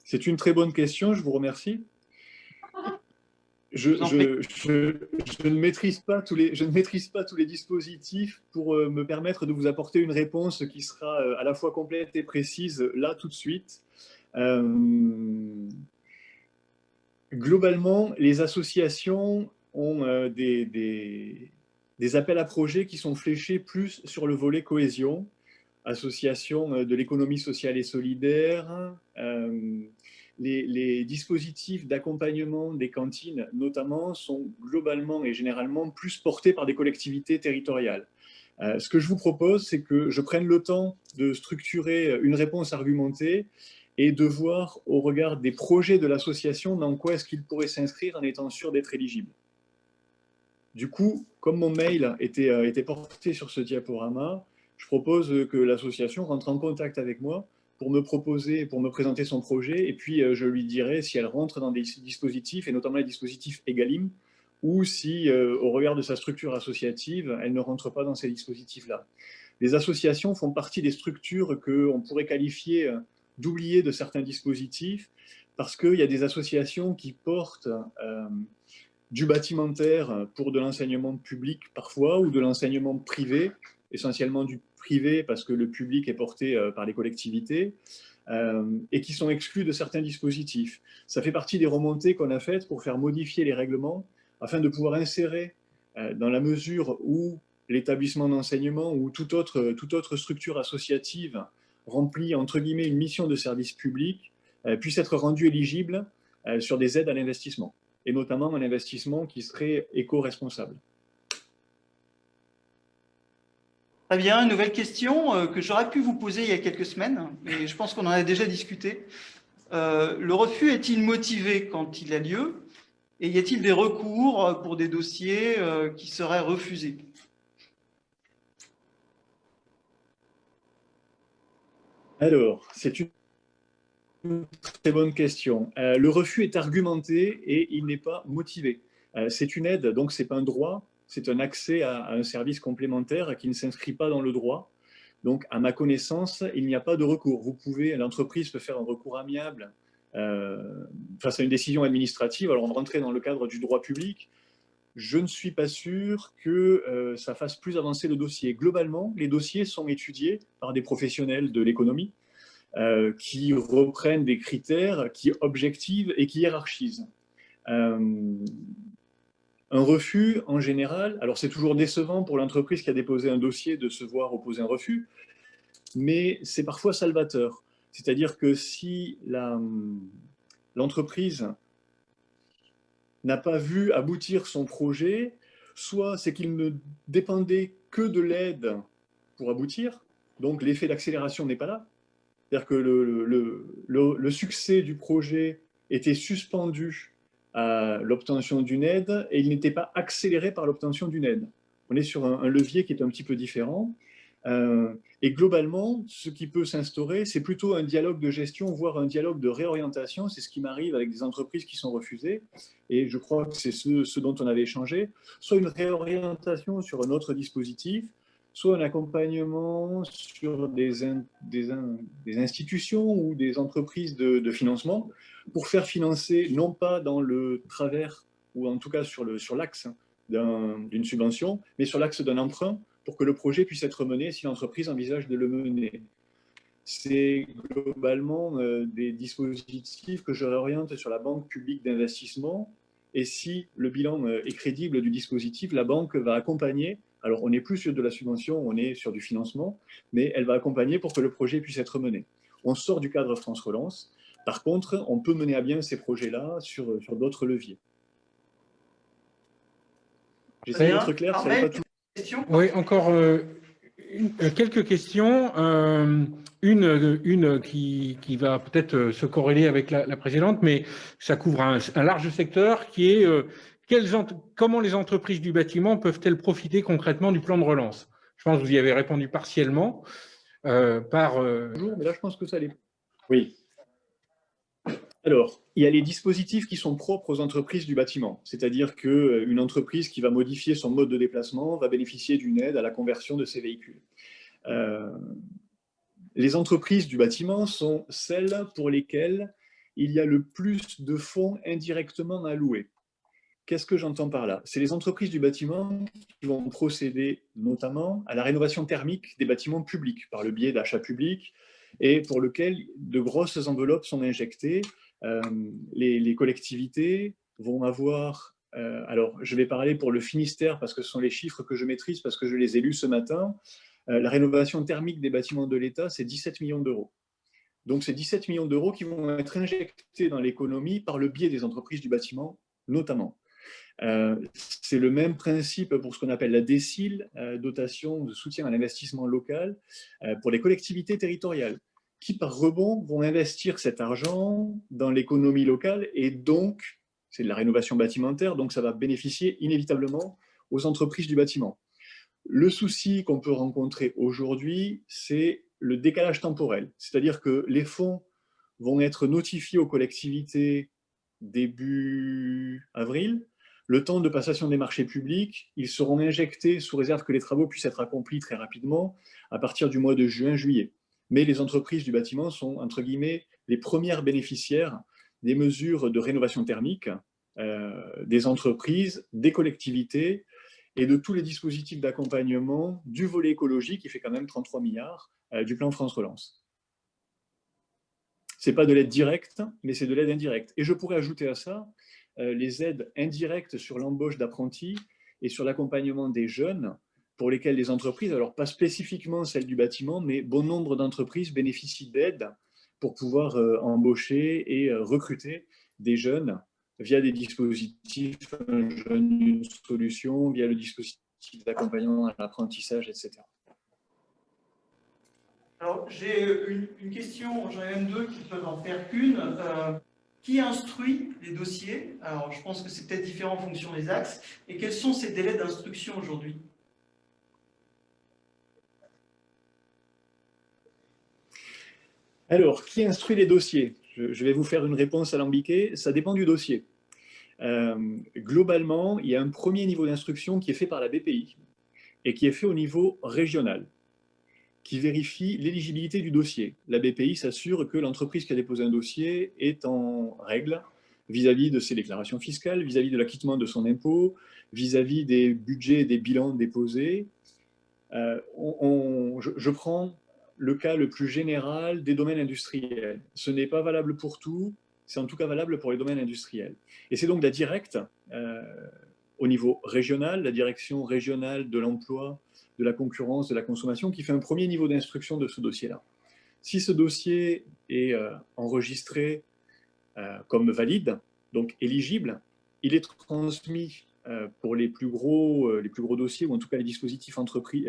C'est une très bonne question, je vous remercie. Je ne maîtrise pas tous les dispositifs pour me permettre de vous apporter une réponse qui sera à la fois complète et précise là tout de suite. Globalement, les associations ont des appels à projets qui sont fléchés plus sur le volet cohésion, association de l'économie sociale et solidaire, les dispositifs d'accompagnement des cantines, notamment, sont globalement et généralement plus portés par des collectivités territoriales. Ce que je vous propose, c'est que je prenne le temps de structurer une réponse argumentée et de voir, au regard des projets de l'association, dans quoi est-ce qu'il pourrait s'inscrire en étant sûr d'être éligible. Du coup, comme mon mail était porté sur ce diaporama, je propose que l'association rentre en contact avec moi pour me présenter son projet, et puis je lui dirai si elle rentre dans des dispositifs, et notamment les dispositifs Egalim, ou si, au regard de sa structure associative, elle ne rentre pas dans ces dispositifs-là. Les associations font partie des structures qu'on pourrait qualifier d'oubliées de certains dispositifs, parce qu'il y a des associations qui portent du bâtimentaire pour de l'enseignement public parfois, ou de l'enseignement privé, essentiellement du privé parce que le public est porté par les collectivités, et qui sont exclus de certains dispositifs. Ça fait partie des remontées qu'on a faites pour faire modifier les règlements afin de pouvoir insérer, dans la mesure où l'établissement d'enseignement ou toute autre structure associative remplit entre guillemets une mission de service public, puisse être rendu éligible sur des aides à l'investissement, et notamment un investissement qui serait éco-responsable. Très bien, une nouvelle question que j'aurais pu vous poser il y a quelques semaines, et je pense qu'on en a déjà discuté. Le refus est-il motivé quand il a lieu? Et y a-t-il des recours pour des dossiers qui seraient refusés? Alors, c'est une très bonne question. Le refus est argumenté et il n'est pas motivé. C'est une aide, donc ce n'est pas un droit. C'est un accès à un service complémentaire qui ne s'inscrit pas dans le droit. Donc, à ma connaissance, il n'y a pas de recours. L'entreprise peut faire un recours amiable face à une décision administrative. Alors, on rentrait dans le cadre du droit public. Je ne suis pas sûr que ça fasse plus avancer le dossier. Globalement, les dossiers sont étudiés par des professionnels de l'économie qui reprennent des critères, qui objectivent et qui hiérarchisent. Un refus, en général, alors c'est toujours décevant pour l'entreprise qui a déposé un dossier de se voir opposer un refus, mais c'est parfois salvateur. C'est-à-dire que si l'entreprise n'a pas vu aboutir son projet, soit c'est qu'il ne dépendait que de l'aide pour aboutir, donc l'effet d'accélération n'est pas là. C'est-à-dire que le succès du projet était suspendu à l'obtention d'une aide et il n'était pas accéléré par l'obtention d'une aide. On est sur un levier qui est un petit peu différent. Et globalement, ce qui peut s'instaurer, c'est plutôt un dialogue de gestion, voire un dialogue de réorientation. C'est ce qui m'arrive avec des entreprises qui sont refusées. Et je crois que c'est ce dont on avait échangé. Soit une réorientation sur un autre dispositif, soit un accompagnement sur des institutions ou des entreprises de financement pour faire financer, non pas dans le travers, ou en tout cas sur l'axe d'une subvention, mais sur l'axe d'un emprunt pour que le projet puisse être mené si l'entreprise envisage de le mener. C'est globalement des dispositifs que je réoriente sur la banque publique d'investissement. Et si le bilan est crédible du dispositif, la banque va accompagner. Alors, on n'est plus sur de la subvention, on est sur du financement, mais elle va accompagner pour que le projet puisse être mené. On sort du cadre France Relance. Par contre, on peut mener à bien ces projets-là sur d'autres leviers. J'essaie d'être clair, ça n'est pas tout. questions? Oui, encore quelques questions. Une qui va peut-être se corréler avec la précédente, mais ça couvre un large secteur qui est comment les entreprises du bâtiment peuvent-elles profiter concrètement du plan de relance? Je pense que vous y avez répondu partiellement. Mais là, je pense que ça l'est. Oui. Alors, il y a les dispositifs qui sont propres aux entreprises du bâtiment, c'est-à-dire qu'une entreprise qui va modifier son mode de déplacement va bénéficier d'une aide à la conversion de ses véhicules. Les entreprises du bâtiment sont celles pour lesquelles il y a le plus de fonds indirectement alloués. Qu'est-ce que j'entends par là? C'est les entreprises du bâtiment qui vont procéder notamment à la rénovation thermique des bâtiments publics par le biais d'achats publics et pour lequel de grosses enveloppes sont injectées. Les collectivités vont avoir... alors, je vais parler pour le Finistère parce que ce sont les chiffres que je maîtrise parce que je les ai lus ce matin. La rénovation thermique des bâtiments de l'État, c'est 17 millions d'euros. Donc, c'est 17 millions d'euros qui vont être injectés dans l'économie par le biais des entreprises du bâtiment, notamment. C'est le même principe pour ce qu'on appelle la DSIL, dotation de soutien à l'investissement local, pour les collectivités territoriales, qui par rebond vont investir cet argent dans l'économie locale et donc, c'est de la rénovation bâtimentaire, donc ça va bénéficier inévitablement aux entreprises du bâtiment. Le souci qu'on peut rencontrer aujourd'hui, c'est le décalage temporel, c'est-à-dire que les fonds vont être notifiés aux collectivités début avril. Le temps de passation des marchés publics, ils seront injectés sous réserve que les travaux puissent être accomplis très rapidement à partir du mois de juin-juillet. Mais les entreprises du bâtiment sont, entre guillemets, les premières bénéficiaires des mesures de rénovation thermique des entreprises, des collectivités et de tous les dispositifs d'accompagnement du volet écologique qui fait quand même 33 milliards du plan France Relance. Ce n'est pas de l'aide directe, mais c'est de l'aide indirecte. Et je pourrais ajouter à ça les aides indirectes sur l'embauche d'apprentis et sur l'accompagnement des jeunes pour lesquels les entreprises, alors pas spécifiquement celles du bâtiment, mais bon nombre d'entreprises bénéficient d'aides pour pouvoir embaucher et recruter des jeunes via des dispositifs, un jeune, une solution, via le dispositif d'accompagnement à l'apprentissage, etc. Alors, j'ai une question, j'en ai même deux qui peuvent en faire qu'une. Qui instruit les dossiers? Alors, je pense que c'est peut-être différent en fonction des axes. Et quels sont ces délais d'instruction aujourd'hui? Alors, qui instruit les dossiers? Je vais vous faire une réponse alambiquée. Ça dépend du dossier. Globalement, il y a un premier niveau d'instruction qui est fait par la BPI et qui est fait au niveau régional, qui vérifie l'éligibilité du dossier. La BPI s'assure que l'entreprise qui a déposé un dossier est en règle vis-à-vis de ses déclarations fiscales, vis-à-vis de l'acquittement de son impôt, vis-à-vis des budgets et des bilans déposés. Je prends le cas le plus général des domaines industriels. Ce n'est pas valable pour tout, c'est en tout cas valable pour les domaines industriels. Et c'est donc la directe, au niveau régional, la direction régionale de l'emploi, de la concurrence, de la consommation, qui fait un premier niveau d'instruction de ce dossier-là. Si ce dossier est enregistré comme valide, donc éligible, il est transmis pour les plus gros dossiers, ou en tout cas les dispositifs industrie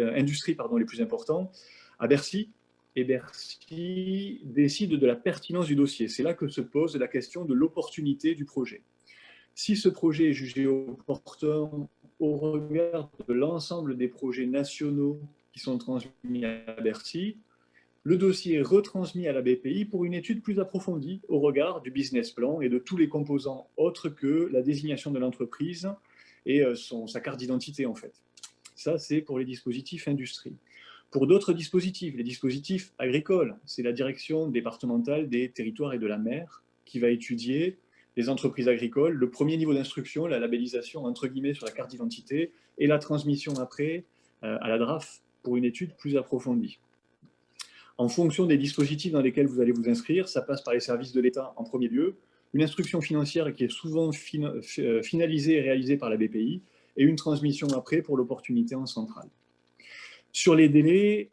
les plus importants, à Bercy, et Bercy décide de la pertinence du dossier. C'est là que se pose la question de l'opportunité du projet. Si ce projet est jugé opportun au regard de l'ensemble des projets nationaux qui sont transmis à Bercy, le dossier est retransmis à la BPI pour une étude plus approfondie au regard du business plan et de tous les composants autres que la désignation de l'entreprise et sa carte d'identité en fait. Ça, c'est pour les dispositifs industrie. Pour d'autres dispositifs, les dispositifs agricoles, c'est la direction départementale des territoires et de la mer qui va étudier les entreprises agricoles, le premier niveau d'instruction, la labellisation entre guillemets sur la carte d'identité et la transmission après à la DRAF pour une étude plus approfondie. En fonction des dispositifs dans lesquels vous allez vous inscrire, ça passe par les services de l'État en premier lieu, une instruction financière qui est souvent finalisée et réalisée par la BPI et une transmission après pour l'opportunité en centrale. Sur les délais,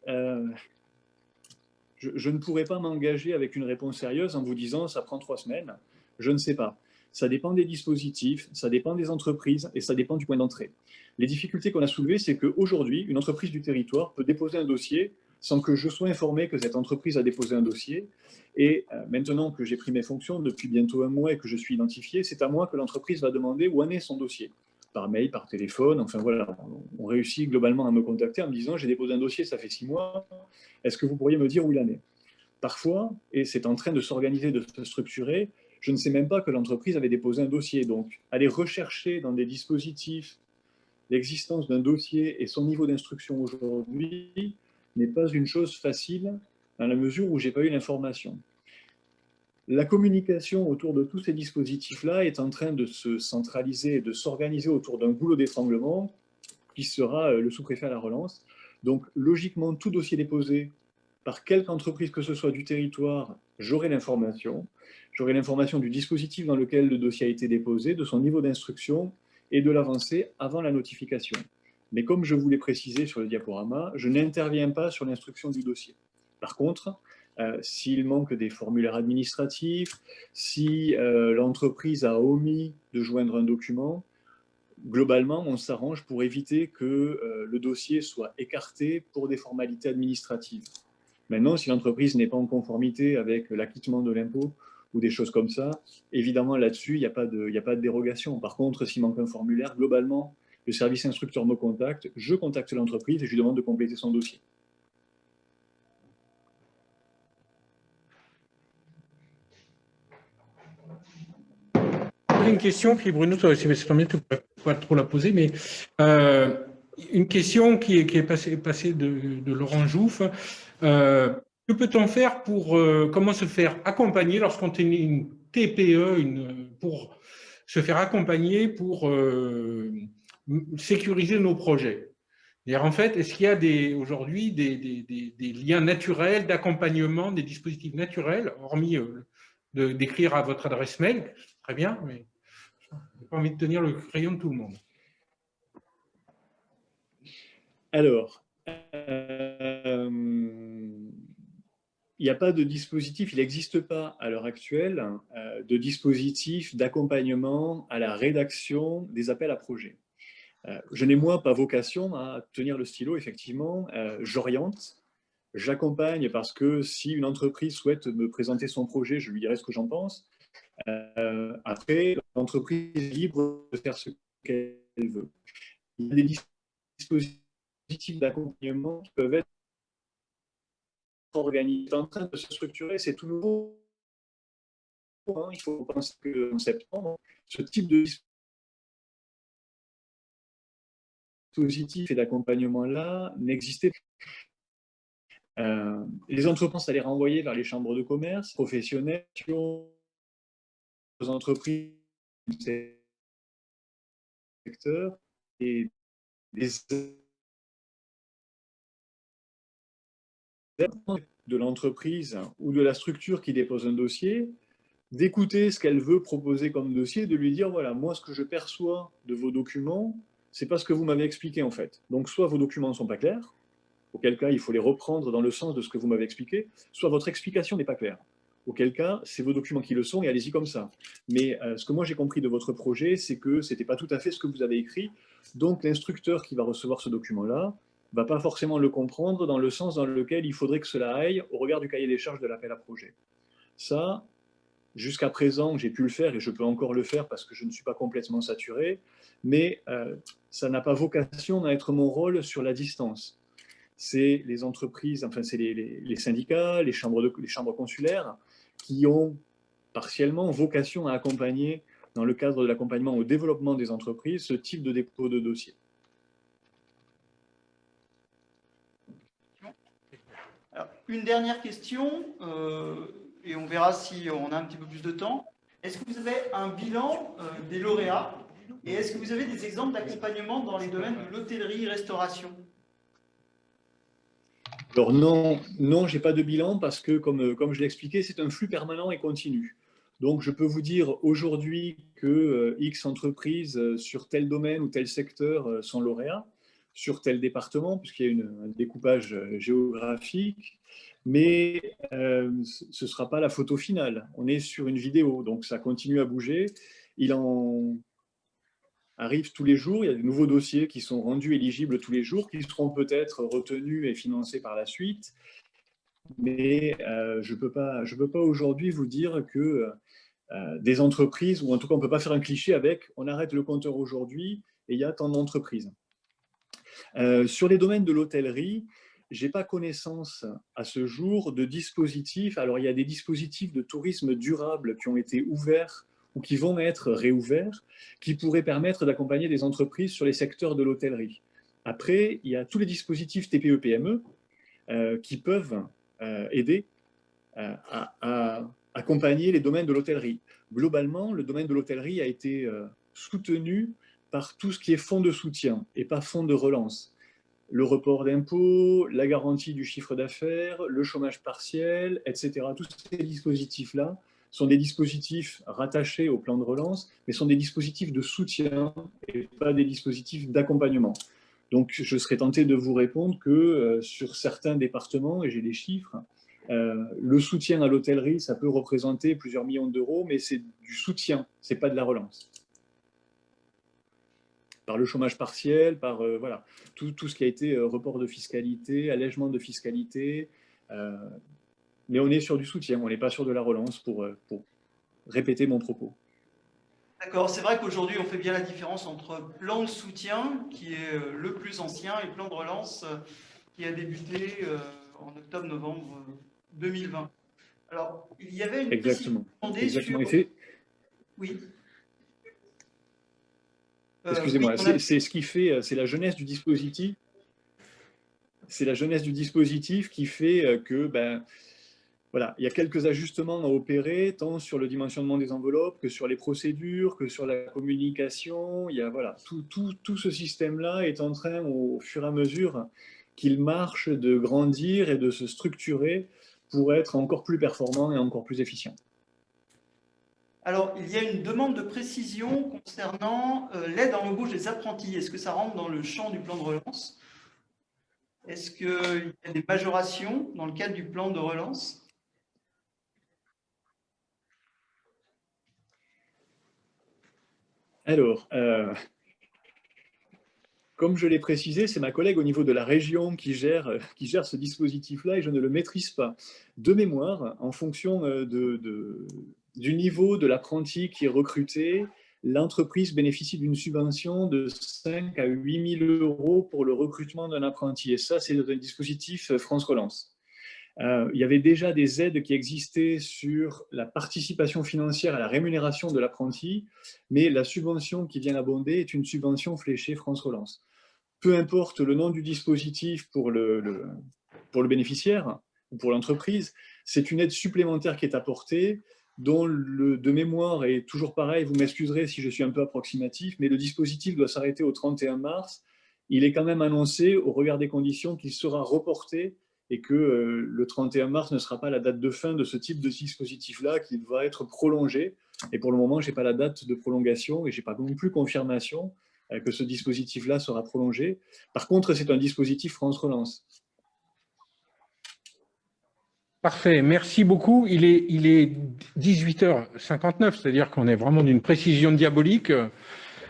je ne pourrais pas m'engager avec une réponse sérieuse en vous disant ça prend 3 semaines. Je ne sais pas. Ça dépend des dispositifs, ça dépend des entreprises et ça dépend du point d'entrée. Les difficultés qu'on a soulevées, c'est qu'aujourd'hui, une entreprise du territoire peut déposer un dossier sans que je sois informé que cette entreprise a déposé un dossier. Et maintenant que j'ai pris mes fonctions depuis bientôt un mois et que je suis identifié, c'est à moi que l'entreprise va demander où en est son dossier. Par mail, par téléphone, enfin voilà, on réussit globalement à me contacter en me disant « j'ai déposé un dossier, ça fait 6 mois, est-ce que vous pourriez me dire où il en est ?» Parfois, et c'est en train de s'organiser, de se structurer, je ne sais même pas que l'entreprise avait déposé un dossier. Donc, aller rechercher dans des dispositifs l'existence d'un dossier et son niveau d'instruction aujourd'hui n'est pas une chose facile dans la mesure où je n'ai pas eu l'information. La communication autour de tous ces dispositifs-là est en train de se centraliser et de s'organiser autour d'un goulot d'étranglement qui sera le sous-préfet à la relance. Donc, logiquement, tout dossier déposé par quelque entreprise que ce soit du territoire, j'aurai l'information. J'aurai l'information du dispositif dans lequel le dossier a été déposé, de son niveau d'instruction et de l'avancée avant la notification. Mais comme je vous l'ai précisé sur le diaporama, je n'interviens pas sur l'instruction du dossier. Par contre, s'il manque des formulaires administratifs, si l'entreprise a omis de joindre un document, globalement, on s'arrange pour éviter que le dossier soit écarté pour des formalités administratives. Maintenant, si l'entreprise n'est pas en conformité avec l'acquittement de l'impôt ou des choses comme ça, évidemment, là-dessus, il n'y a pas de dérogation. Par contre, s'il manque un formulaire, globalement, le service instructeur me contacte, je contacte l'entreprise et je lui demande de compléter son dossier. Une question, puis Bruno, c'est tant mieux, tu ne peux pas trop la poser, mais une question qui est passée de Laurent Jouffre. Que peut-on faire pour comment se faire accompagner lorsqu'on est une TPE, pour se faire accompagner pour sécuriser nos projets? En fait, est-ce qu'il y a aujourd'hui des liens naturels d'accompagnement, des dispositifs naturels, hormis d'écrire à votre adresse mail, très bien, mais je n'ai pas envie de tenir le crayon de tout le monde. Alors, il n'y a pas de dispositif, il n'existe pas à l'heure actuelle de dispositif d'accompagnement à la rédaction des appels à projets. Je n'ai moi pas vocation à tenir le stylo, effectivement, j'oriente, j'accompagne parce que si une entreprise souhaite me présenter son projet, je lui dirai ce que j'en pense. Après, l'entreprise est libre de faire ce qu'elle veut. Il y a des dispositifs d'accompagnement qui peuvent être organisés en train de se structurer, c'est tout nouveau. Il faut penser qu'en septembre, ce type de dispositif et d'accompagnement-là n'existait pas. Les entreprises, à les renvoyer vers les chambres de commerce, professionnels, aux entreprises du secteur et des de l'entreprise ou de la structure qui dépose un dossier, d'écouter ce qu'elle veut proposer comme dossier, de lui dire, voilà, moi, ce que je perçois de vos documents, c'est pas ce que vous m'avez expliqué, en fait. Donc, soit vos documents ne sont pas clairs, auquel cas, il faut les reprendre dans le sens de ce que vous m'avez expliqué, soit votre explication n'est pas claire. Auquel cas, c'est vos documents qui le sont et allez-y comme ça. Mais ce que moi j'ai compris de votre projet, c'est que ce n'était pas tout à fait ce que vous avez écrit. Donc l'instructeur qui va recevoir ce document-là ne va pas forcément le comprendre dans le sens dans lequel il faudrait que cela aille au regard du cahier des charges de l'appel à projet. Ça, jusqu'à présent, j'ai pu le faire et je peux encore le faire parce que je ne suis pas complètement saturé, mais ça n'a pas vocation à être mon rôle sur la distance. C'est les entreprises, enfin c'est les syndicats, les chambres consulaires qui ont partiellement vocation à accompagner, dans le cadre de l'accompagnement au développement des entreprises, ce type de dépôt de dossier. Alors, une dernière question, et on verra si on a un petit peu plus de temps. Est-ce que vous avez un bilan des lauréats et est-ce que vous avez des exemples d'accompagnement dans les domaines de l'hôtellerie-restauration ? Alors non, je n'ai pas de bilan parce que, comme je l'ai expliqué, c'est un flux permanent et continu. Donc, je peux vous dire aujourd'hui que X entreprises sur tel domaine ou tel secteur sont lauréats. sur tel département, puisqu'il y a un découpage géographique, mais ce ne sera pas la photo finale. On est sur une vidéo, donc ça continue à bouger. Il en arrive tous les jours, il y a de nouveaux dossiers qui sont rendus éligibles tous les jours, qui seront peut-être retenus et financés par la suite. Mais je ne peux pas aujourd'hui vous dire que des entreprises, ou en tout cas on ne peut pas faire un cliché avec on arrête le compteur aujourd'hui et il y a tant d'entreprises. Sur les domaines de l'hôtellerie, je n'ai pas connaissance à ce jour de dispositifs. Alors il y a des dispositifs de tourisme durable qui ont été ouverts ou qui vont être réouverts, qui pourraient permettre d'accompagner des entreprises sur les secteurs de l'hôtellerie. Après, il y a tous les dispositifs TPE-PME qui peuvent aider à accompagner les domaines de l'hôtellerie. Globalement, le domaine de l'hôtellerie a été soutenu par tout ce qui est fonds de soutien et pas fonds de relance. Le report d'impôts, la garantie du chiffre d'affaires, le chômage partiel, etc. Tous ces dispositifs-là sont des dispositifs rattachés au plan de relance, mais sont des dispositifs de soutien et pas des dispositifs d'accompagnement. Donc, je serais tenté de vous répondre que sur certains départements, et j'ai des chiffres, le soutien à l'hôtellerie, ça peut représenter plusieurs millions d'euros, mais c'est du soutien, ce n'est pas de la relance. Par le chômage partiel, par voilà, tout ce qui a été report de fiscalité, allègement de fiscalité, mais on est sur du soutien, on n'est pas sur de la relance pour répéter mon propos. D'accord, c'est vrai qu'aujourd'hui, on fait bien la différence entre plan de soutien, qui est le plus ancien, et plan de relance, qui a débuté en octobre-novembre 2020. Alors, il y avait une Exactement. Exactement. Sur... Oui. Excusez-moi, oui, c'est ce qui fait, c'est la jeunesse du dispositif. C'est la jeunesse du dispositif qui fait que, ben, voilà, il y a quelques ajustements à opérer, tant sur le dimensionnement des enveloppes que sur les procédures, que sur la communication. Il y a, voilà, tout ce système-là est en train, au fur et à mesure qu'il marche, de grandir et de se structurer pour être encore plus performant et encore plus efficient. Alors, il y a une demande de précision concernant l'aide en embauche des apprentis. Est-ce que ça rentre dans le champ du plan de relance? Est-ce qu'il y a des majorations dans le cadre du plan de relance? Alors, comme je l'ai précisé, c'est ma collègue au niveau de la région qui gère ce dispositif-là et je ne le maîtrise pas. De mémoire, en fonction du niveau de l'apprenti qui est recruté, l'entreprise bénéficie d'une subvention de 5 à 8 000 euros pour le recrutement d'un apprenti. Et ça, c'est un dispositif France Relance. Il y avait déjà des aides qui existaient sur la participation financière à la rémunération de l'apprenti, mais la subvention qui vient abonder est une subvention fléchée France Relance. Peu importe le nom du dispositif pour le bénéficiaire ou pour l'entreprise, c'est une aide supplémentaire qui est apportée, dont de mémoire est toujours pareil, vous m'excuserez si je suis un peu approximatif, mais le dispositif doit s'arrêter au 31 mars. Il est quand même annoncé, au regard des conditions, qu'il sera reporté et que le 31 mars ne sera pas la date de fin de ce type de dispositif-là, qui va être prolongé. Et pour le moment, je n'ai pas la date de prolongation et je n'ai pas non plus confirmation que ce dispositif-là sera prolongé. Par contre, c'est un dispositif France Relance. Parfait, merci beaucoup. Il est 18h59, c'est-à-dire qu'on est vraiment d'une précision diabolique.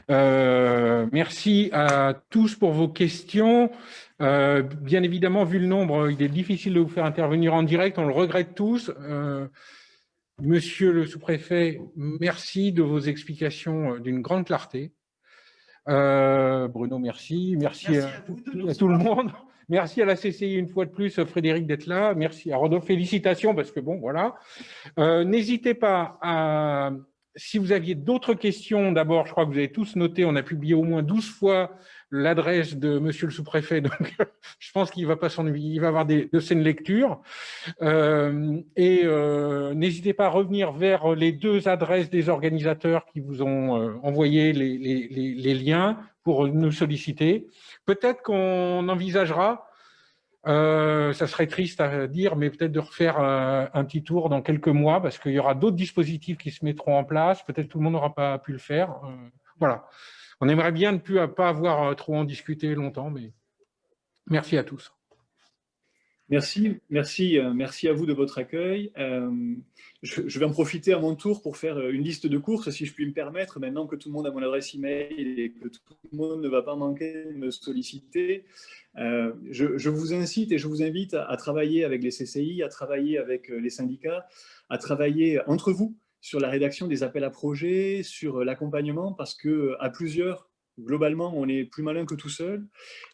Merci à tous pour vos questions. Bien évidemment, vu le nombre, il est difficile de vous faire intervenir en direct, on le regrette tous. Monsieur le sous-préfet, merci de vos explications d'une grande clarté. Bruno, merci. Merci à tout le monde. Merci à la CCI une fois de plus, Frédéric, d'être là. Merci à Rodolphe. Félicitations parce que bon, voilà. N'hésitez pas à... Si vous aviez d'autres questions, d'abord, je crois que vous avez tous noté, on a publié au moins 12 fois l'adresse de monsieur le sous-préfet, donc je pense qu'il ne va pas s'ennuyer, il va avoir de saines lectures. N'hésitez pas à revenir vers les deux adresses des organisateurs qui vous ont envoyé les liens pour nous solliciter. Peut-être qu'on envisagera, ça serait triste à dire, mais peut-être de refaire un petit tour dans quelques mois, parce qu'il y aura d'autres dispositifs qui se mettront en place. Peut-être tout le monde n'aura pas pu le faire. Voilà. On aimerait bien ne plus pas avoir trop en discuter longtemps, mais merci à tous. Merci à vous de votre accueil. Je vais en profiter à mon tour pour faire une liste de courses, si je puis me permettre, maintenant que tout le monde a mon adresse email et que tout le monde ne va pas manquer de me solliciter. Je vous incite et je vous invite à travailler avec les CCI, à travailler avec les syndicats, à travailler entre vous sur la rédaction des appels à projets, sur l'accompagnement, parce qu'à plusieurs, globalement, on est plus malin que tout seul.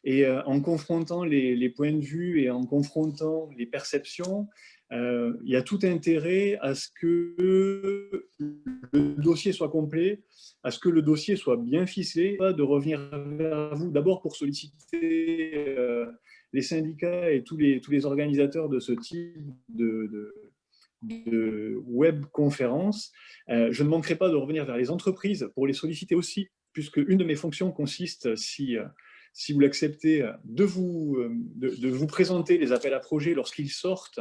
Et en confrontant les points de vue et en confrontant les perceptions, il y a tout intérêt à ce que le dossier soit complet, à ce que le dossier soit bien ficelé, pas de revenir vers vous d'abord pour solliciter les syndicats et tous les organisateurs de ce type de webconférence. Je ne manquerai pas de revenir vers les entreprises pour les solliciter aussi, puisque une de mes fonctions consiste, si vous l'acceptez, de vous présenter les appels à projets lorsqu'ils sortent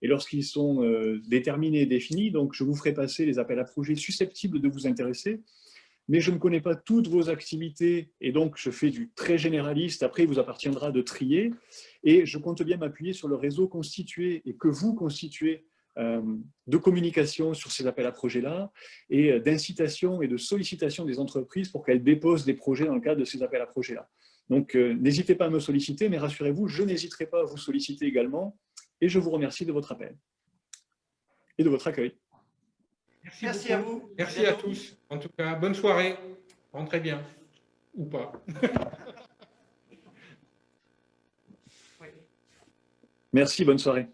et lorsqu'ils sont déterminés et définis. Donc, je vous ferai passer les appels à projets susceptibles de vous intéresser. Mais je ne connais pas toutes vos activités et donc je fais du très généraliste. Après, il vous appartiendra de trier. Et je compte bien m'appuyer sur le réseau constitué et que vous constituez de communication sur ces appels à projets-là et d'incitation et de sollicitation des entreprises pour qu'elles déposent des projets dans le cadre de ces appels à projets-là. Donc, n'hésitez pas à me solliciter, mais rassurez-vous, je n'hésiterai pas à vous solliciter également et je vous remercie de votre appel et de votre accueil. Merci à vous. Merci à tous. En tout cas, bonne soirée. Rentrez bien. Ou pas. Merci, bonne soirée.